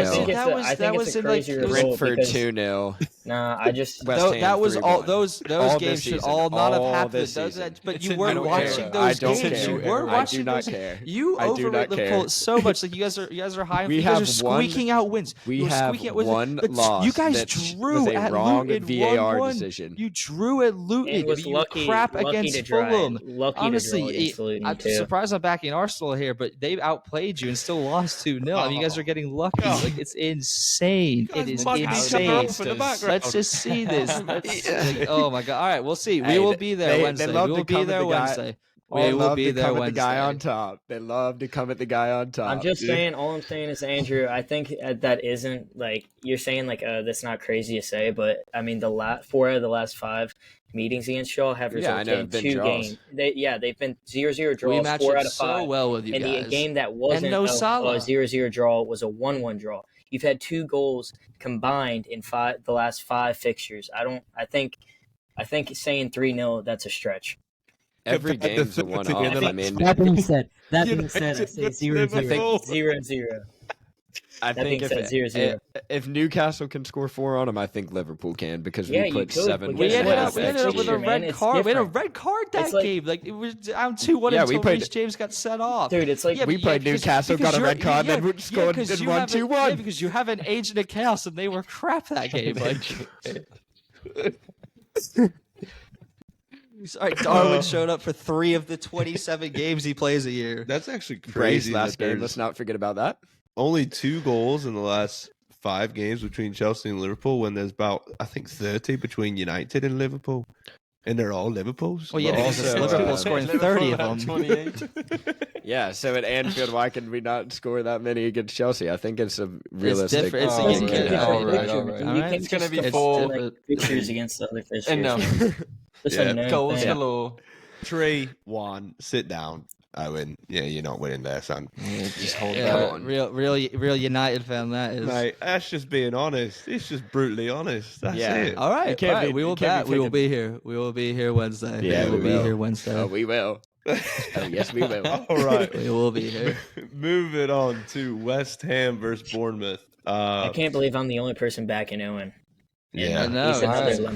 was a crazy result. Brentford 2-0. Nah, I just that was all those all games should all not have happened. But you weren't watching those games. You weren't watching those. You overrate Liverpool so much. Like you guys are high. You guys are squeaking out wins. We have one loss. You guys drew at Luton. VAR decision. You drew at Luton. You crap against Fulham. Honestly, I'm surprised I'm backing Arsenal here, but they outplayed you and still lost 2-0. I mean, you guys are getting lucky. Like it's insane. It is insane. Let's just see this. Oh my god! All right, we'll see. We will be there Wednesday. We will be there Wednesday. We will be there Wednesday. The guy on top. They love to come at the guy on top. I'm just saying. All I'm saying is, Andrew. I think that isn't like you're saying. Like that's not crazy to say, but I mean, 4 out of the last 5 meetings against y'all have resulted in 2 games. They've been 0-0 draws. We matched 4 out of 5. So well with you and guys. The game that wasn't a 0-0 draw was a 1-1 draw. You've had 2 goals combined in the last 5 fixtures. I think saying 3-0 that's a stretch. Every game's a one-off. I mean, that being said, I say 0-0. 0-0. I think if Newcastle can score 4 on them, I think Liverpool can because we put 7. We ended up with a red card. We had a red card that game. Like it was down 2-1 until Reece James got set off. Dude, it's like we played Newcastle, got a red card, then we scored 1-2-1. Yeah, because you have an agent of chaos and they were crap that game. Sorry, Darwin showed up for 3 of the 27 games he plays a year. That's actually crazy. Last game. Let's not forget about that. Only 2 goals in the last 5 games between Chelsea and Liverpool when there's about, I think, 30 between United and Liverpool. And they're all Liverpools. Well, yeah, because Liverpool scoring 30 of them. 28. Yeah, so at Anfield, why can we not score that many against Chelsea? I think it's a realistic. It's different. All right. It's going to be full pictures against the other fish. And goals galore. Trey, Juan, sit down. Owen, you're not winning there, son. Yeah, just hold on. Real United fan that is. Mate, that's just being honest. It's just brutally honest. That's it. All right. We will bet. We will be here. We will be here Wednesday. Yeah, we will be here Wednesday. Oh, we will. Oh, yes, we will. All right. We will be here. Moving on to West Ham versus Bournemouth. I can't believe I'm the only person backing Owen. Yeah, I know. It's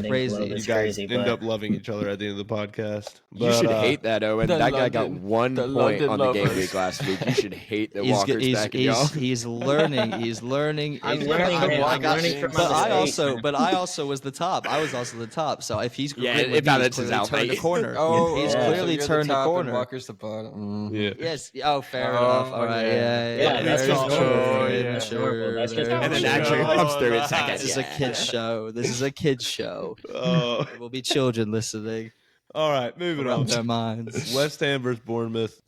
crazy. You guys end up loving each other at the end of the podcast. But, you should hate that, Owen. That guy got 1 point on the game week last week. You should hate that Walker's backing y'all. He's learning. He's learning. I'm learning from But I also was the top. I was also the top. So if he's it balances out, turned the corner. He's clearly turned the corner. Walker's the bottom. Yeah. Yes. Oh, fair enough. All right. Yeah. That's mature. That's just and then actually comes through in seconds. This is a kid's show. This is a kid's show. There will be children listening. All right, moving on. Their minds. West Ham versus Bournemouth.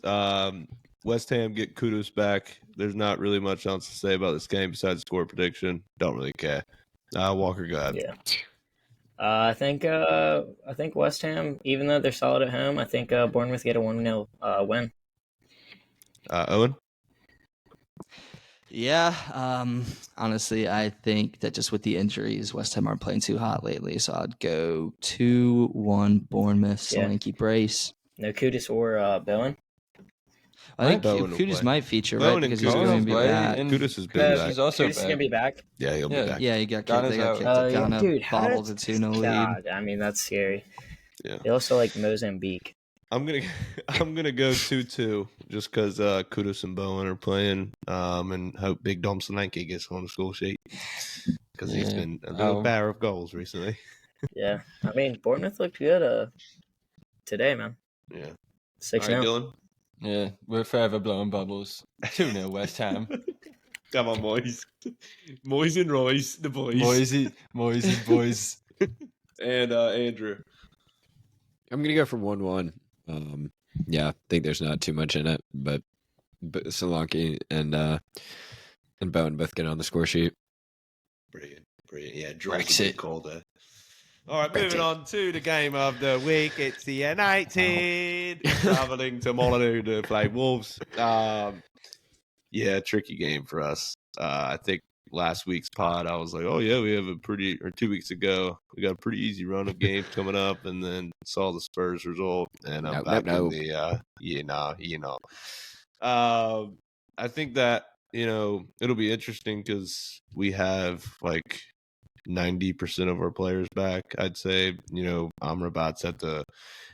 West Ham get kudos back. There's not really much else to say about this game besides score prediction. Don't really care. Walker, go ahead. Yeah. I think West Ham, even though they're solid at home, I think Bournemouth get a 1-0 win. Owen? Yeah, honestly, I think that just with the injuries, West Ham aren't playing too hot lately, so I'd go 2-1 Bournemouth. Solanke brace. No Kudus or Bowen? I think Kudus might feature, right? Because he's going to be back. Kudus has been back. He's also Kudus is going to be back? Yeah, he'll be back. Yeah, he got kicked. They got kicked. Ghana bobbled the 2-0 lead. God, I mean, that's scary. Yeah. They also like Mozambique. I'm gonna go 2-2 just because Kudus and Bowen are playing, and hope Big Dom Solanke gets on the score sheet because he's been a little bear of goals recently. Yeah, I mean Bournemouth looked good today, man. Yeah, 6-0. All right, Dylan. Yeah, we're forever blowing bubbles. 2-0 West Ham. Come on, boys. Moyes and Royce, the boys. Moyes, boys. And Andrew. I'm gonna go for 1-1. I think there's not too much in it, but Solanke and Bowen both get on the score sheet. Brilliant. Yeah, Brexit called it. All right, moving on to the game of the week. It's the United traveling to Molyneux to play Wolves. Tricky game for us. I think last week's pod, I was like, oh, yeah, we have 2 weeks ago, we got a pretty easy run of games coming up, and then saw the Spurs result, and I'm back in the, I think that, it'll be interesting because we have, 90% of our players back, I'd say. Amrabat's at the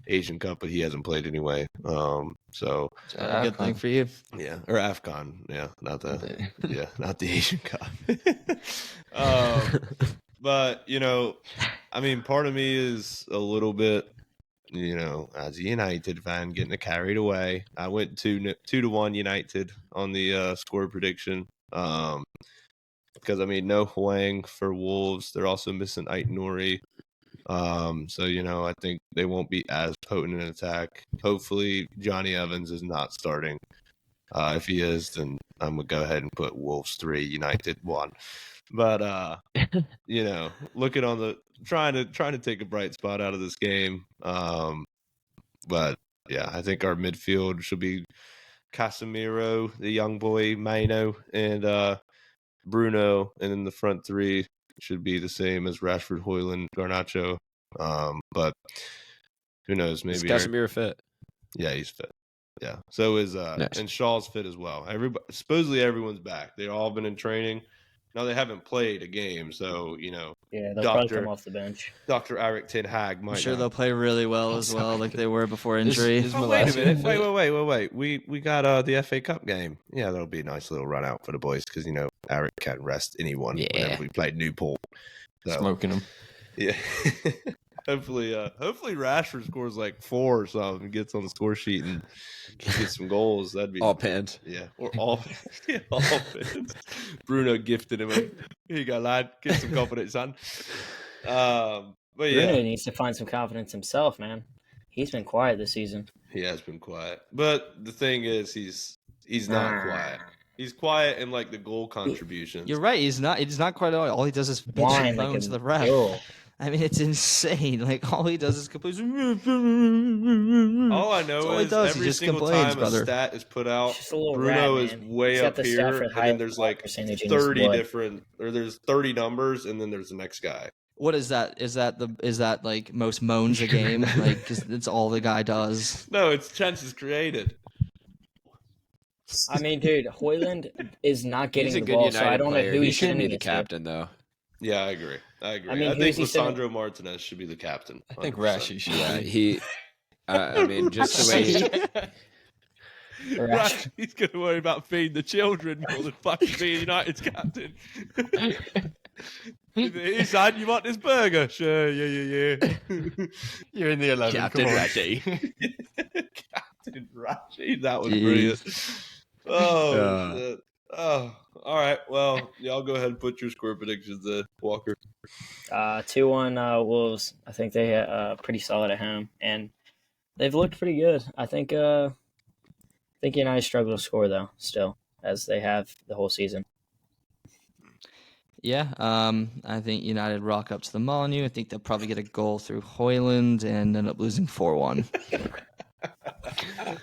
Asian Cup, but he hasn't played anyway. So a good thing for you. Yeah, or AFCON. Yeah, not the Asian Cup. But part of me is a little bit, as a United fan, getting carried away. I went 2-1 United on the score prediction. Because no Hwang for Wolves. They're also missing Ait Nouri. So I think they won't be as potent in attack. Hopefully Johnny Evans is not starting. If he is, then I'm gonna go ahead and put Wolves 3, United 1. But looking on the trying to take a bright spot out of this game. But yeah, I think our midfield should be Casemiro, the young boy, Maino, and Bruno, and then the front three should be the same as Rashford, Højlund, Garnacho. But who knows? Maybe is Casemiro fit? Yeah, he's fit. Yeah, so is nice. And Shaw's fit as well. Supposedly everyone's back. They've all been in training. Now they haven't played a game, so Yeah, they'll probably come off the bench. Dr. Eric Ten Hag might. I'm sure they'll play really well as well, like they were before injury. Wait a minute! Wait! We got the FA Cup game. Yeah, that'll be a nice little run out for the boys because Eric can't rest anyone. Yeah. Whenever we played Newport, smoking them. Yeah. Hopefully Rashford scores 4 or something and gets on the score sheet and gets some goals. That'd be all pens. Yeah, or all pens. Bruno gifted him. Here you go, lad. Get some confidence, son. But yeah, Bruno needs to find some confidence himself, man. He's been quiet this season. He has been quiet, but the thing is, he's not quiet. He's quiet in the goal contributions. You're right. He's not quite all. All he does is bitch and moan to the ref. I mean, it's insane. Like, all he does is complain. All I know is every single time a stat is put out, Bruno is way up here, and then there's like 30 different, or there's 30 numbers, and then there's the next guy. What is that? Is that like most moans a game? Like, because it's all the guy does. No, it's chances created. I mean, dude, Haaland is not getting the ball, United so I don't know who he should be the captain, though. Yeah, I agree. I mean, think Lisandro Martinez should be the captain. 100%. I think Rashi should. Yeah, he. I mean, just the way. He's going to worry about feeding the children more than fucking being United's captain. Hey, son, you want this burger? Sure, yeah. You're in the 11. Captain Rashi. Captain Rashi. That was brilliant. Oh, all right. Well, y'all go ahead and put your score predictions there, Walker. 2-1 Wolves. I think they pretty solid at home, and they've looked pretty good. I think United struggle to score though, still, as they have the whole season. Yeah, I think United rock up to the Molyneux. I think they'll probably get a goal through Haaland and end up losing 4-1.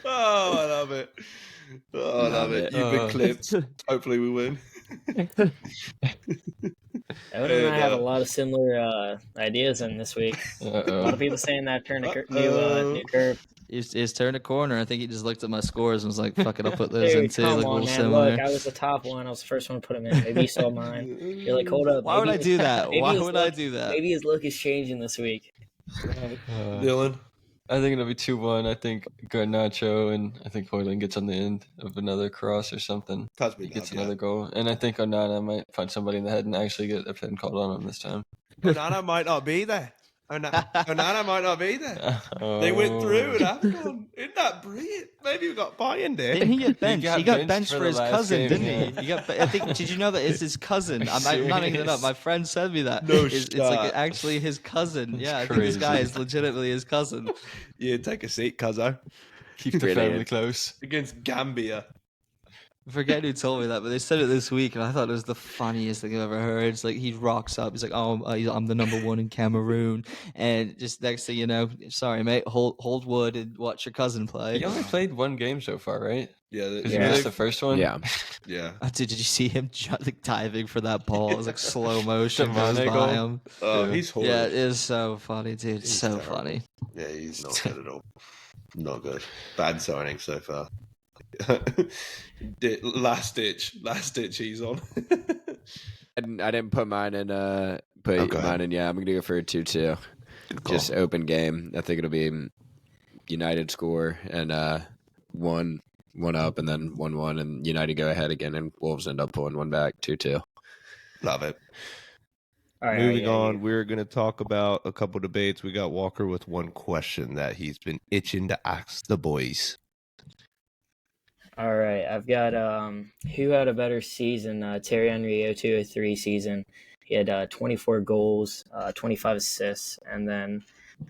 Oh, I love it. Oh, I love it. You've been clipped. Hopefully we win. Owen and I have a lot of similar ideas in this week. A lot of people saying that turn a new curve. He's turned a corner. I think he just looked at my scores and was like, fuck it, I'll put those in too. Come on, man. Similar. Look, I was the top one. I was the first one to put him in. Maybe you saw mine. You're like, hold up. Why would I do that? Why would I do that? Maybe his look is changing this week. Dylan? I think it'll be 2-1. I think Garnacho and I think Haaland gets on the end of another cross or something. He gets another goal. And I think Onana might punch somebody in the head and actually get a pen called on him this time. Onana might not be there. Onana might not be there. They went through and AFCON. Isn't that brilliant? Maybe we got buy-in there. Didn't he get benched? He got benched for his cousin, didn't he? I think. Did you know that it's his cousin? I'm not making it up. My friend said me that. No, it's like actually his cousin. Yeah, I think this guy is legitimately his cousin. Yeah, take a seat, cuzzo. Keep the family close. Against Gambia. I forget who told me that, but they said it this week, and I thought it was the funniest thing I've ever heard. It's like he rocks up. He's like, "Oh, I'm the number one in Cameroon," and just next thing you know, sorry, mate, hold wood and watch your cousin play. He only played one game so far, right? Yeah, he missed the first one. Yeah. Dude, did you see him diving for that ball? It was like slow motion goes by him. Oh, he's horrible. Yeah, it is so funny, dude. It's so funny. Yeah, he's not good at all. Not good. Bad signing so far. Last ditch he's on. I didn't put mine in mine in. Yeah, I'm gonna go for a 2-2. Just open game. I think it'll be United score and 1 up and then 1-1 and United go ahead again and Wolves end up pulling one back 2-2. Love it. All right, Moving on, we're going to talk about a couple debates. We got Walker with one question that he's been itching to ask the boys. All right, I've got who had a better season? Thierry Henry 02-03 season. He had 24 goals, 25 assists, and then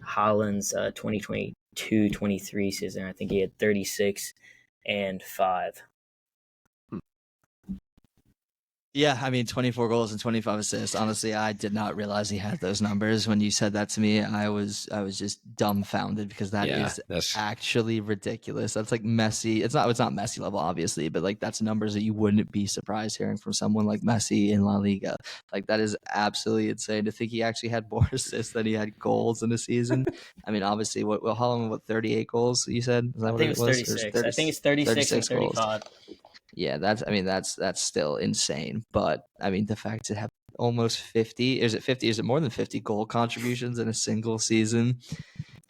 Haaland's 2022-23 season. I think he had 36 and 5. Yeah, I mean, 24 goals and 25 assists. Honestly, I did not realize he had those numbers. When you said that to me, I was just dumbfounded because that's actually ridiculous. That's like Messi. It's not Messi level, obviously, but like that's numbers that you wouldn't be surprised hearing from someone like Messi in La Liga. Like that is absolutely insane to think he actually had more assists than he had goals in a season. I mean, obviously, Haaland, 38 goals? You said? Is that I what think it was? 36. I think it's 36 and 35. Goals. Yeah, that's still insane. But I mean, the fact to have almost 50, is it 50? Is it more than 50 goal contributions in a single season?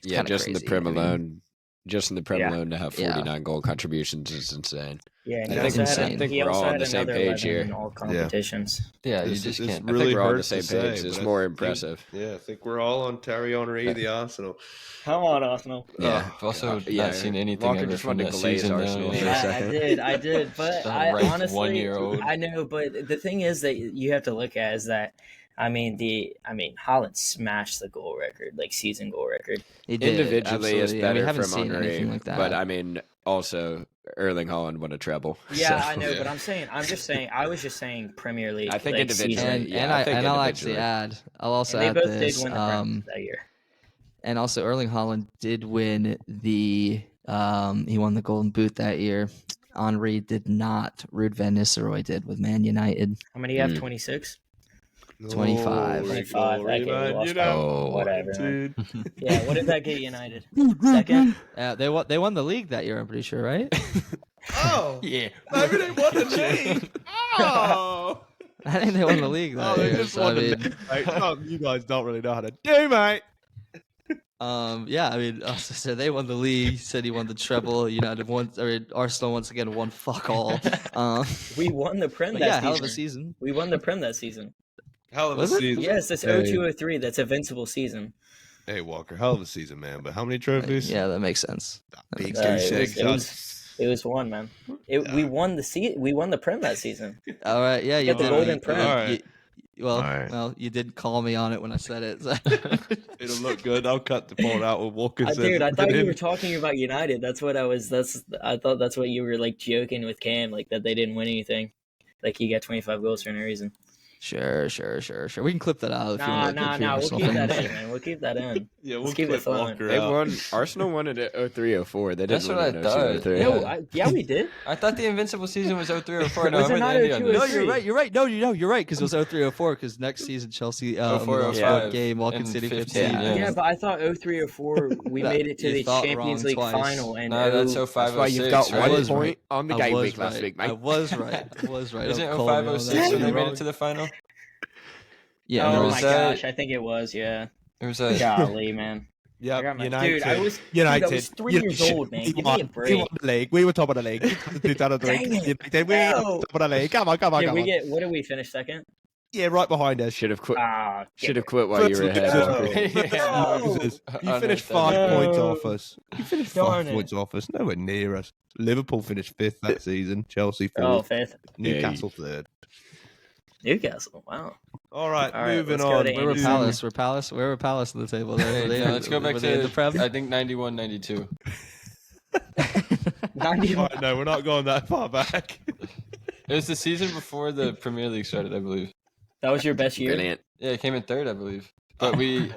Yeah, just crazy. In the Prem alone. Just in the Prem alone to have 49 goal contributions is insane. Yeah, I think we're all on the same page here. In all competitions. Yeah, you just can't. I think we're all on the same page. It's more impressive. I think we're all on Thierry Henry, the Arsenal. Come on, Arsenal. Yeah, I've also not seen anything ever from that season. I did, but I honestly, 1 year old. I know, but the thing is that you have to look at is that Haaland smashed the goal record, like season goal record. He did, individually is better we haven't from seen Henry, anything like that. but also Erling Haaland won a treble. Yeah, so. I know, but I was just saying Premier League. I think like, individually, I'll actually add. I'll also add they both this. did win the Prem that year. And also, Erling Haaland did win the. He won the Golden Boot that year. Henry did not. Ruud van Nistelrooy did with Man United. How many do you have? 26? 25. 25. Whatever. Dude. Yeah, what did that get United? Second? They won the league that year, I'm pretty sure, right? Oh. Yeah. Maybe they won the league. Oh. I think they won the league that They year. just So, won the league. You guys don't really know how to do, mate. So they won the league. Said he won the treble. Arsenal once again won fuck all. We won the Prem that season. Hell of a season. We won the Prem that season. Hell of a season. Yes, that's 02-03. That's Invincible season. Hey, Walker, hell of a season, man. But how many trophies? Yeah, that makes sense. Big It was one, man. We won the We won the Prem that season. All right, yeah, you Got the did. Golden Prem. All right. Well, you did call me on it when I said it. So. It'll look good. I'll cut the part out with Walker. Dude, I thought you were talking about United. That's what I was. I thought that's what you were like joking with Cam, like that they didn't win anything. Like he got 25 goals for no reason. Sure. We can clip that out. If you want to We'll keep that in, man. We'll keep that in. Yeah, we'll keep it fun. They won. Arsenal won it at 03-04. They didn't. That's what I thought. No, we did. I thought the Invincible season was 03-04. Was it not 02-03? No, you're right. No, you're right because it was 03-04 because next season Chelsea 04-05 game Walking City 15. Yeah, but I thought 03-04 we made it to the Champions League final. And no, that's 05-06. That's why you've got 1 point on the game week last week, mate. I was right. Isn't it 05-06 when they made it to the final? Yeah. Oh my gosh, I think it was. Yeah. It was golly, man. Yeah, United. I was 3 years old, man. Give me a break. We won the league. We were top of the league. 2003. United. We were top of the league. Come on. What did we finish second? Yeah, right behind us. Should have quit. Should have quit while you were ahead. You finished 5 points off us. You finished 5 points off us. Nowhere near us. Liverpool finished 5th that season. Chelsea 4th. 5th. Newcastle 3rd. Newcastle. Wow. All right, moving on. Where were Palace? We're Palace on the table. Let's go back to I think 91, 92. 91. No, we're not going that far back. It was the season before the Premier League started, I believe. That was your best year? Brilliant. Yeah, it came in 3rd, I believe. But we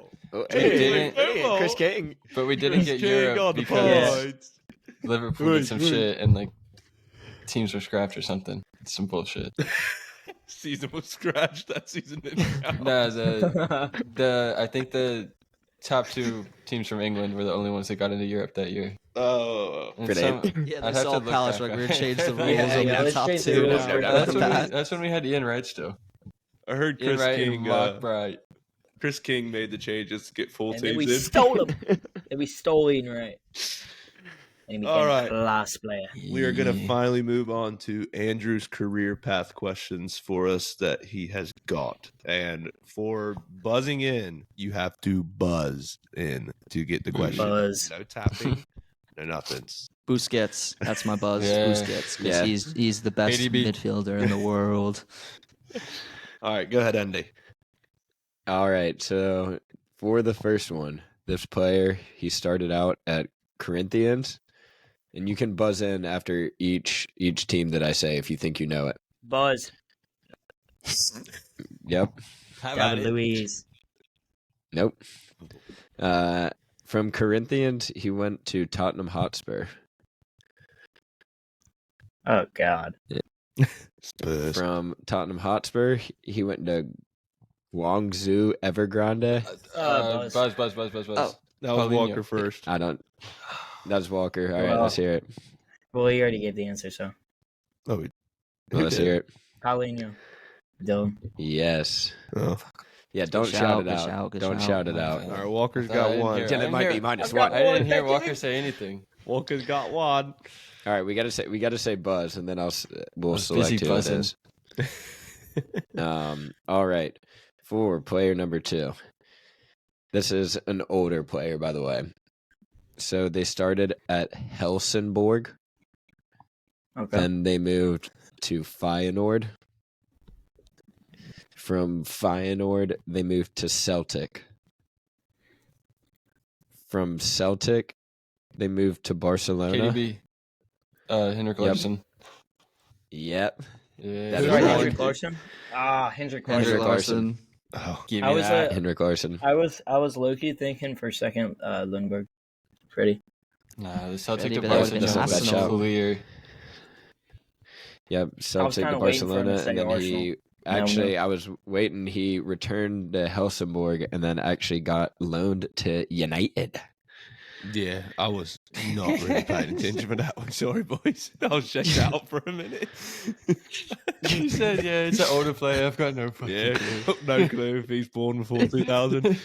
didn't. Chris King. But we didn't get Europe because Liverpool did some shit and like teams were scrapped or something. It's some bullshit. Season was scratched. That season didn't count. No, I think the top 2 teams from England were the only ones that got into Europe that year. Oh, yeah, they saw Palace like we're changed the rules of the top 2. That's when we had Ian Wright still. I heard Ian Chris Wright King. And Mark Bright. Chris King made the changes to get full and teams then we in. stole him. And we stole Ian Wright. And he became a class player. We are going to finally move on to Andrew's career path questions for us that he has got. And for buzzing in, you have to buzz in to get the question. Buzz. No tapping, no nothings. Busquets. That's my buzz. Yeah. Busquets. Because he's the best ADB. midfielder in the world. All right, go ahead, Andy. All right, so for the first one, this player, he started out at Corinthians. And you can buzz in after each team that I say if you think you know it. Buzz. Yep. David Luiz. Nope. From Corinthians, he went to Tottenham Hotspur. Oh, God. Spurs. From Tottenham Hotspur, he went to Guangzhou Evergrande. Buzz. Oh. That was Paulinho. Walker first. That's Walker. All right, let's hear it. Well, he already gave the answer, so. Oh, Let's hear it. Paulinho. Dylan. Yes. Oh. Yeah, don't shout it out. Don't shout it out. All right, Walker's got one. Dylan might be -1. I didn't hear Walker say anything. Walker's got one. All right, we gotta say buzz, and then we'll select who it is. All right, for player number 2. This is an older player, by the way. So they started at Helsingborg. Okay. Then they moved to Feyenoord. From Feyenoord, they moved to Celtic. From Celtic, they moved to Barcelona. KDB. Henrik Larsson. Yep. Yeah. That is Sorry, right. Hendrik Larsson. Hendrik Larsson. Henrik Larsson. Oh, Give I me was that. Henrik Larsson. I was low-key thinking for a second Lundberg. Pretty. Nah, the Celtic Maybe to that would've been Barcelona was Arsenal. clear. Yep, Celtic to kinda waiting for him to Barcelona, say and then Arsenal. he I was waiting. He returned to Helsingborg, and then actually got loaned to United. yeah. I was not really paying attention for that one. Sorry, boys. I was checked out for a minute. You said, yeah, it's an older player. I've got no fucking Yeah, clue. no clue if he's born before 2000.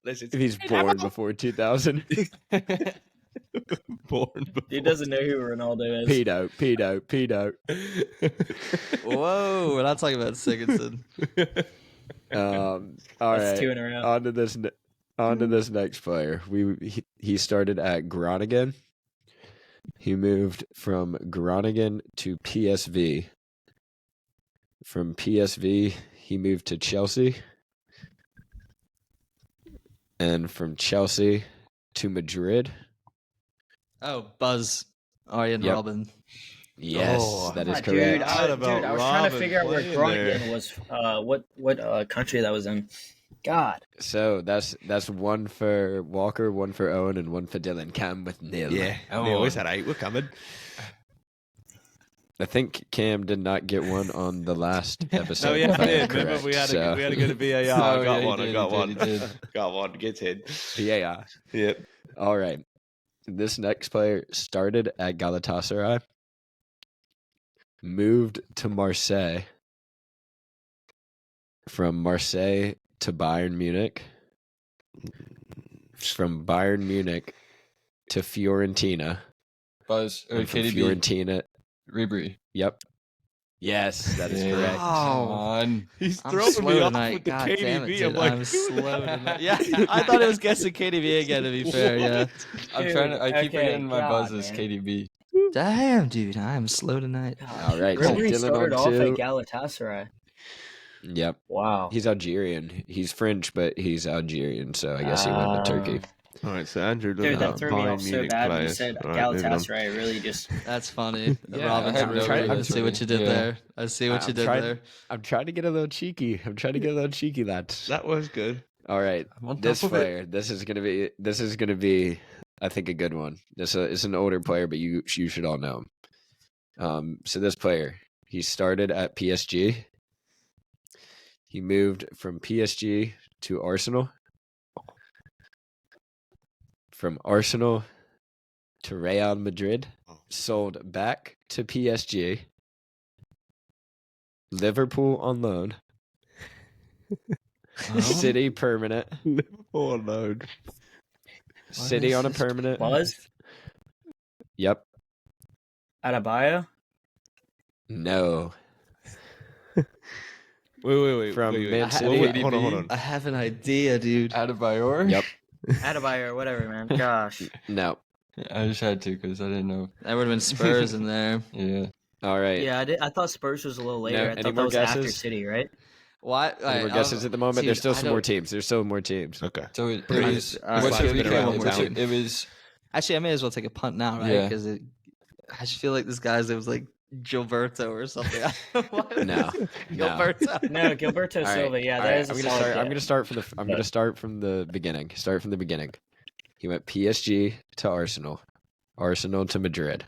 If he's born before 2000, Born before. He doesn't know who Ronaldo is. pedo. Whoa, we're not talking about Sigurdsson. All That's right, 2 in a row. on to this next player. He started at Groningen. He moved from Groningen to PSV. From PSV, he moved to Chelsea. And from Chelsea to Madrid. Oh, Buzz. Arjen Yep. Robben. Yes, Oh, that is Dude, correct. How I about was trying to Robin figure out where playing Groningen there? was. What country that was in? God. So that's one for Walker, one for Owen, and one for Dylan. Cam with nil. Yeah. We always had 8. We're coming. I think Cam did not get one on the last episode. No, yeah, if I I'm did. Remember, correct, we had so- to go to VAR. Oh, I got yeah, one. he I got did, one. he did. Got one. Gets hit. VAR. Yep. All right. This next player started at Galatasaray, moved to Marseille, from Marseille to Bayern Munich, from Bayern Munich to Fiorentina, Buzz or and from KDB. Fiorentina. Ribery. Yep. Yes, that is Yeah. correct. Come on. He's I'm throwing slow me off tonight. with the God KDB. damn it, dude. I'm like, I'm slow tonight. Yeah, I thought it was guessing KDB again, to be fair, yeah. I'm trying to. I keep Okay, forgetting my God, Buzz is man. KDB. Damn, dude, I am slow tonight. All right, so Ribery Dylan started on off at 2. Galatasaray. Yep. Wow. He's Algerian. He's French, but he's Algerian, so I guess he went to Turkey. all right, so Andrew Dude, doesn't that have threw me off Bayern so Munich bad when you players. said All right, moving on. Galatasaray. Really just. That's funny. Yeah, Robin's I had really no good. I idea. see what you did Yeah. there. I see what you did there. I'm trying to get a little cheeky. Lads. That was good. All right, I'm on this top of it. player. This is gonna be. I think a good one. This is an older player, but you should all know him. So this player, he started at PSG. He moved from PSG to Arsenal. From Arsenal to Real Madrid. Sold back to PSG. Liverpool on loan. City permanent. Oh no. City on a permanent. Buzz? Yep. Adebayo? No. Wait. From wait. Man City. Hold on. I have an idea, dude. Adebayor. Yep. Adebayo, whatever, man. Gosh. No. I just had to because I didn't know. That would have been Spurs in there. Yeah. All right. Yeah, I thought Spurs was a little later. No, I any thought more that was after guesses? City, right? What? Any more guesses at the moment? Dude, There's still I some more don't- teams. Okay. So it Pretty- was. All right, What's fine, your been around recap? town. It was. Actually, I may as well take a punt now, right? Yeah. Because I just feel like this guy's name was like Gilberto or something. I don't know why. No. Gilberto. No, Gilberto All right. Silva. Yeah, All that right, is a I'm gonna solid start. I'm get. gonna start from the. I'm gonna start from the beginning. Start from the beginning. He went PSG to Arsenal, Arsenal to Madrid,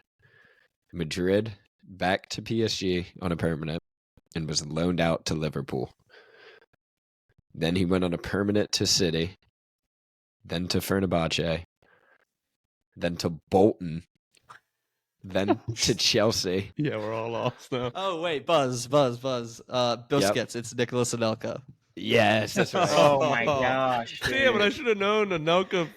Madrid back to PSG on a permanent, and was loaned out to Liverpool. Then he went on a permanent to City, then to Fenerbahce, then to Bolton, then to Chelsea. Yeah, we're all lost now. Oh wait, Buzz. Busquets. It's Nicolas Anelka. Yes, that's right. Oh my gosh. Damn it! I dude. should have known Anelka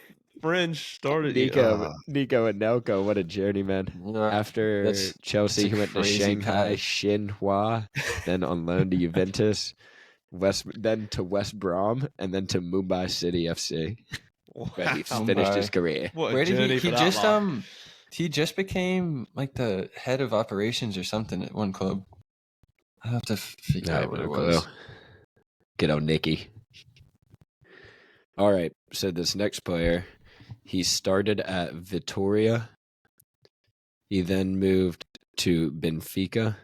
French started. Nico and Nelko, what a journeyman. After That's- Chelsea, that's a he went to crazy Shanghai path. Xinhua, then on loan to Juventus, then to West Brom, and then to Mumbai City FC, where he Wow. finished Mumbai. his career. What a Where did journey he for that just lot. he just became like the head of operations or something at one club. I'll have to figure out what it was. Good old Nicky. All right, so this next player, he started at Vitória. He then moved to Benfica.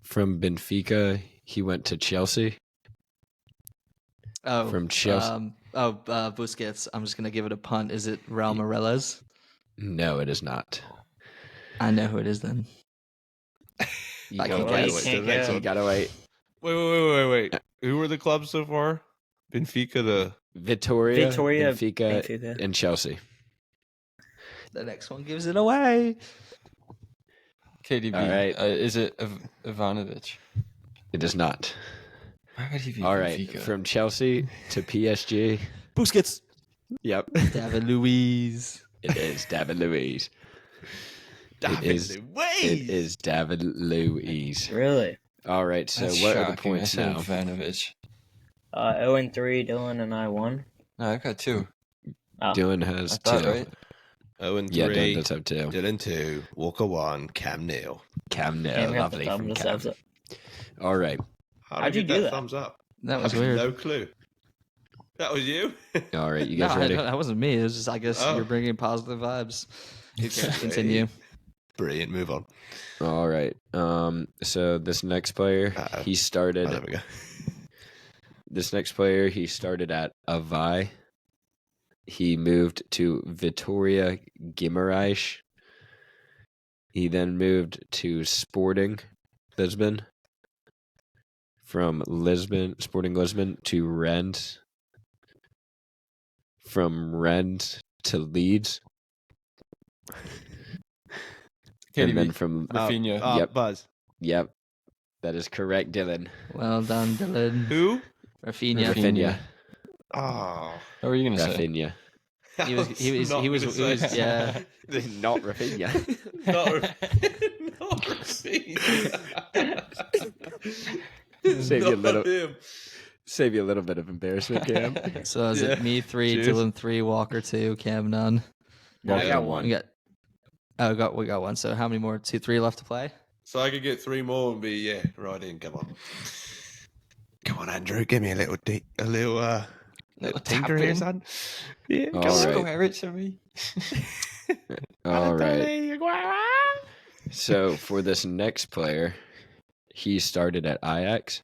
From Benfica, he went to Chelsea. From Chelsea. Busquets. I'm just gonna give it a punt. Is it Raul Meireles? No, it is not. I know who it is then. You gotta wait. Wait. Who were the clubs so far? Benfica, Vitória, Benfica, and Chelsea. The next one gives it away. KDB. All right. Is it Ivanovic? It is not. Why would he be All Benfica? right. From Chelsea to PSG. Busquets. Yep. David Luiz. It is David Luiz. It is David Luiz. Really? All right. So That's what are the shocking. points I said now? Ivanovic. 0-3, Dylan and I won. No, I've got 2. Oh. Dylan has 2. Right? 0-3. Yeah, Dylan does have 2. Dylan 2. Walker 1. Cam nil. Lovely from Cam. All right. How'd you do that? Thumbs up. That was weird. No clue. That was you? All right, you guys ready? That wasn't me. It was just, I guess you're bringing positive vibes. Continue. Brilliant. Move on. All right. So this next player, he started. There we go. This next player, he started at Avai. He moved to Vitória Guimarães. He then moved to Sporting Lisbon. From Sporting Lisbon to Rennes. From Rennes to Leeds. And then from Rafinha. Yep. Buzz. Yep. That is correct, Dylan. Well done, Dylan. Who? Rafinha. Oh. What were you gonna say? Rafinha. He was yeah. Not Rafinha. Not Rafinha. Save you a little bit of embarrassment, Cam. So is it me 3, Dylan 3, Walker 2, Cam none? I got 1. We got 1. So how many more? 2, 3 left to play? So I could get 3 more and be right in. Come on, Andrew. Give me a little tinker here, son. Yeah, All right. All right. So for this next player, he started at Ajax.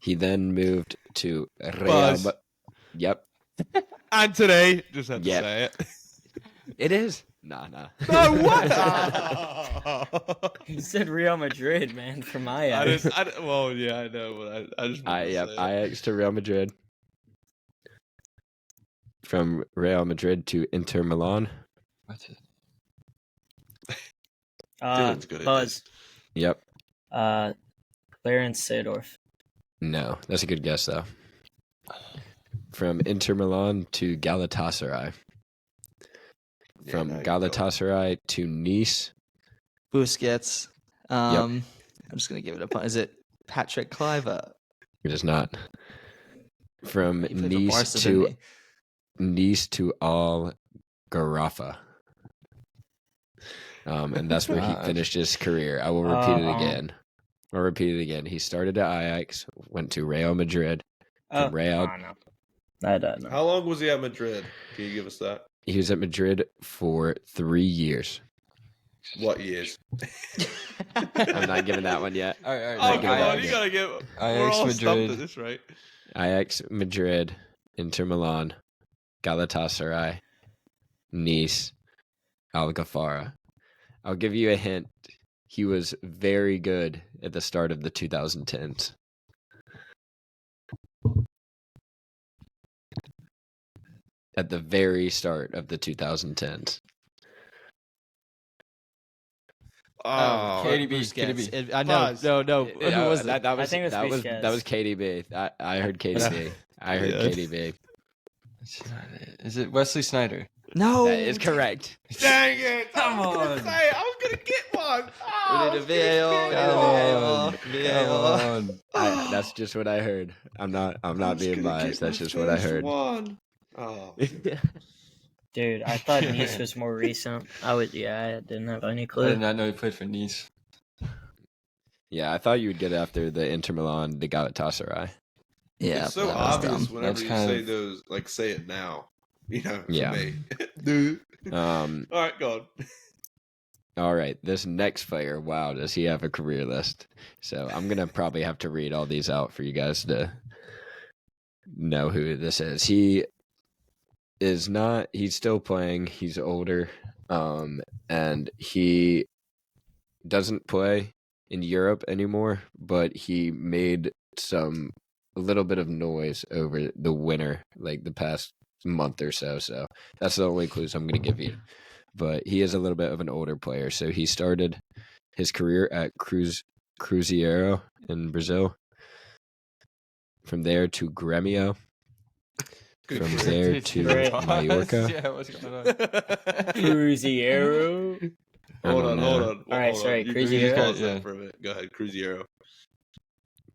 He then moved to Real. Yep. And today, just had to say it. It is. Nah. No, what? You said Real Madrid, man, from Ajax. I know, but I just. Ajax to Real Madrid. From Real Madrid to Inter Milan. What's it? Dylan's good at Buzz. Yep. Clarence Seedorf. No, that's a good guess though. From Inter Milan to Galatasaray. From Galatasaray to Nice. Busquets. I'm just gonna give it a punt. Is it Patrick Kluivert? It is not. From Nice to Al Gharafa. And that's where he finished his career. I will repeat it again. He started at Ajax, went to Real Madrid. I don't know. How long was he at Madrid? Can you give us that? He was at Madrid for 3 years. What years? I'm not giving that one yet. All right. Oh, come on. You got to give... We're all stumped at this, right? Ajax, Madrid, Inter Milan, Galatasaray, Nice, Al Gharafa. I'll give you a hint. He was very good at the start of the 2010s. At the very start of the 2010s. Oh, KDB. I know. No. Who was that? that? I think it was that was KDB. I heard KDB. I heard KDB. Is it Wesley Sneijder? No, that is correct. Dang it! Come on. I was gonna get one. We need a VAR. That's just what I heard. I'm not being biased. That's just what I heard. One. Oh. Dude, I thought Nice was more recent. I didn't have any clue. I did not know he played for Nice. Yeah, I thought you would get after the Inter Milan, the Galatasaray. Yeah, it's so obvious whenever you say those, like, say it now. For me. Dude. All right, go on. All right, this next player, wow, does he have a career list? So I'm going to probably have to read all these out for you guys to know who this is. He's still playing, he's older, and he doesn't play in Europe anymore, but he made a little bit of noise over the winter, like the past month or so. So that's the only clues I'm going to give you. But he is a little bit of an older player. So he started his career at Cruzeiro in Brazil. From there to Grêmio. From there to Mallorca. Yeah, what's going on? Cruzeiro. Hold on. All right, sorry, Cruzeiro. Yeah. For a minute. Go ahead, Cruzeiro.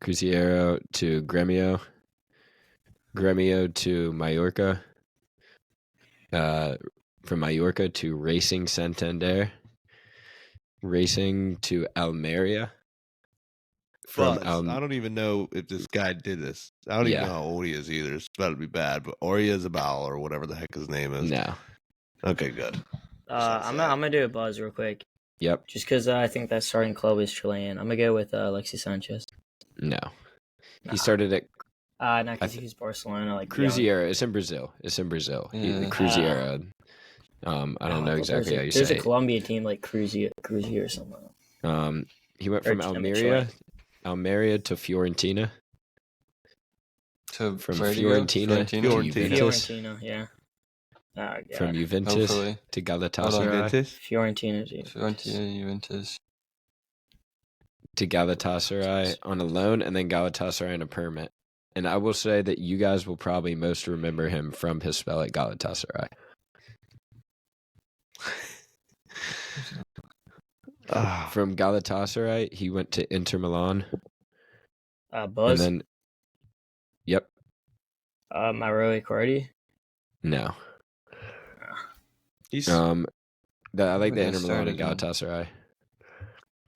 Cruzeiro to Grêmio. Grêmio to Mallorca. From Mallorca to Racing Santander. Racing to Almeria. I don't even know if this guy did this. I don't even know how old he is either. It's about to be bad, but Oyarzabal or whatever the heck his name is. No. Okay, good. I'm gonna do a buzz real quick. Yep. Just because I think that starting club is Chilean. I'm gonna go with Alexis Sanchez. No. He started at. Not because he's Barcelona. Like Cruzeiro. It's in Brazil. Yeah. Cruzeiro. I don't know exactly how you say it. There's a Colombian team like Cruzeiro or something. He went from Almeria to Fiorentina. From Fiorentina to Juventus. Fiorentina, yeah. From Juventus to Galatasaray. Fiorentina, Juventus. To Galatasaray on a loan, and then Galatasaray on a permit. And I will say that you guys will probably most remember him from his spell at Galatasaray. From Galatasaray, he went to Inter Milan. Buzz. And then, yep. Mauro Icardi. No. I like the Inter Milan and Galatasaray.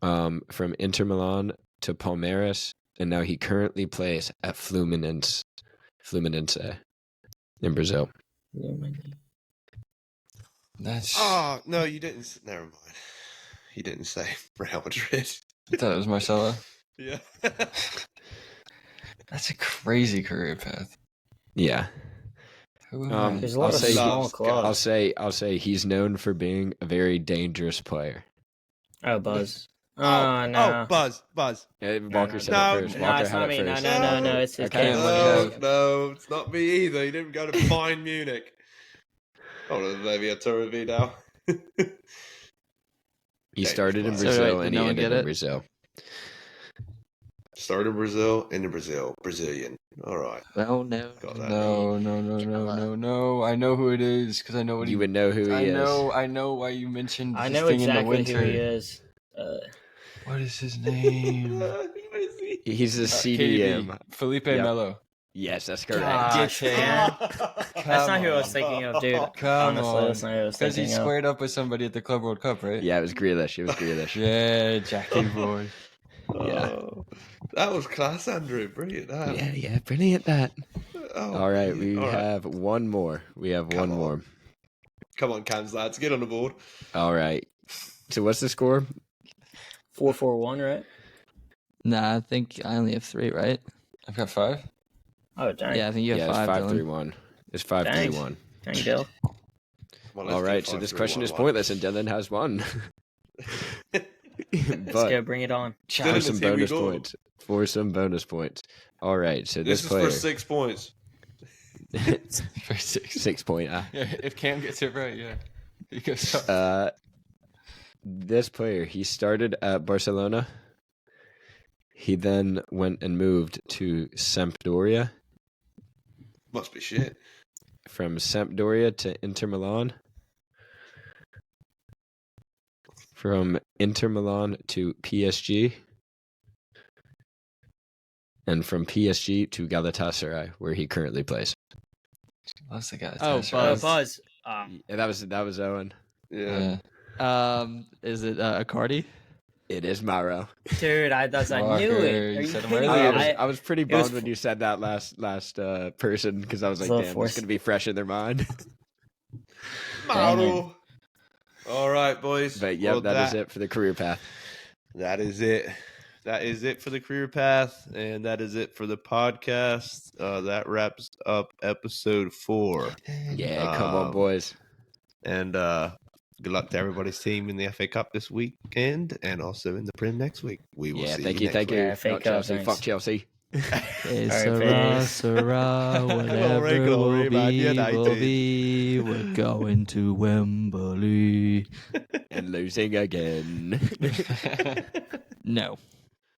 From Inter Milan to Palmeiras, and now he currently plays at Fluminense in Brazil. Oh no, you didn't. Never mind. He didn't say Real Madrid. I thought it was Marcelo. Yeah. That's a crazy career path. Yeah. There's a lot of small clubs. I'll say he's known for being a very dangerous player. Oh, Buzz. No. Oh, Buzz. Walker said it first. Walker it's had not it me. first. No, it's his game. No, it's not me either. He didn't go to Bayern Munich. Oh, maybe a tour of now. He started in Brazil and he ended in Brazil. Started in Brazil, ended Brazil. Brazilian. All right. No. I know who it is because I know what you would know who he is. I know why you mentioned. I know exactly who he is. What is his name? He's a CDM. Felipe Melo. Yes, that's correct. Gosh, man. That's not who I was thinking of, dude. Honestly, that's not who I was thinking of. Because he squared up with somebody at the Club World Cup, right? Yeah, it was Grealish. Yeah, Jackie boy. Yeah. That was class, Andrew. Brilliant. Yeah, brilliant that. All right, we have one more. One more. Come on, Cams lads, get on the board. All right. So what's the score? 4-4-1, right? Nah, I think I only have 3, right? I've got 5. Oh, dang. Yeah, I think you have 5. It's 5-3-1. It's 5-3-1. Dang, Dill. Well, all right, so this question is pointless, and Dylan has one. Let's go, bring it on. For some bonus points. All right, so this player is for 6 points. For 6 point. Yeah, if Cam gets it right, yeah. He goes this player, he started at Barcelona. He then went and moved to Sampdoria. Must be shit. From Sampdoria to Inter Milan. From Inter Milan to PSG. And from PSG to Galatasaray, where he currently plays. That's the guy. Buzz. That was Owen. Yeah. Is it Icardi? It is Mauro. Dude, I knew it. Are you kidding me? I was pretty bummed when you said that last person because I was like, damn, it's going to be fresh in their mind. Mauro. All right, boys. But yeah, that is it for the career path. That is it. That is it for the career path, and that is it for the podcast. That wraps up episode 4. Yeah, come on, boys. And good luck to everybody's team in the FA Cup this weekend, and also in the Prem next week. We will see you next week. Yeah, FA Cup, Chelsea. Fuck Chelsea. Sarah, whatever will be, we're going to Wembley. And losing again. No.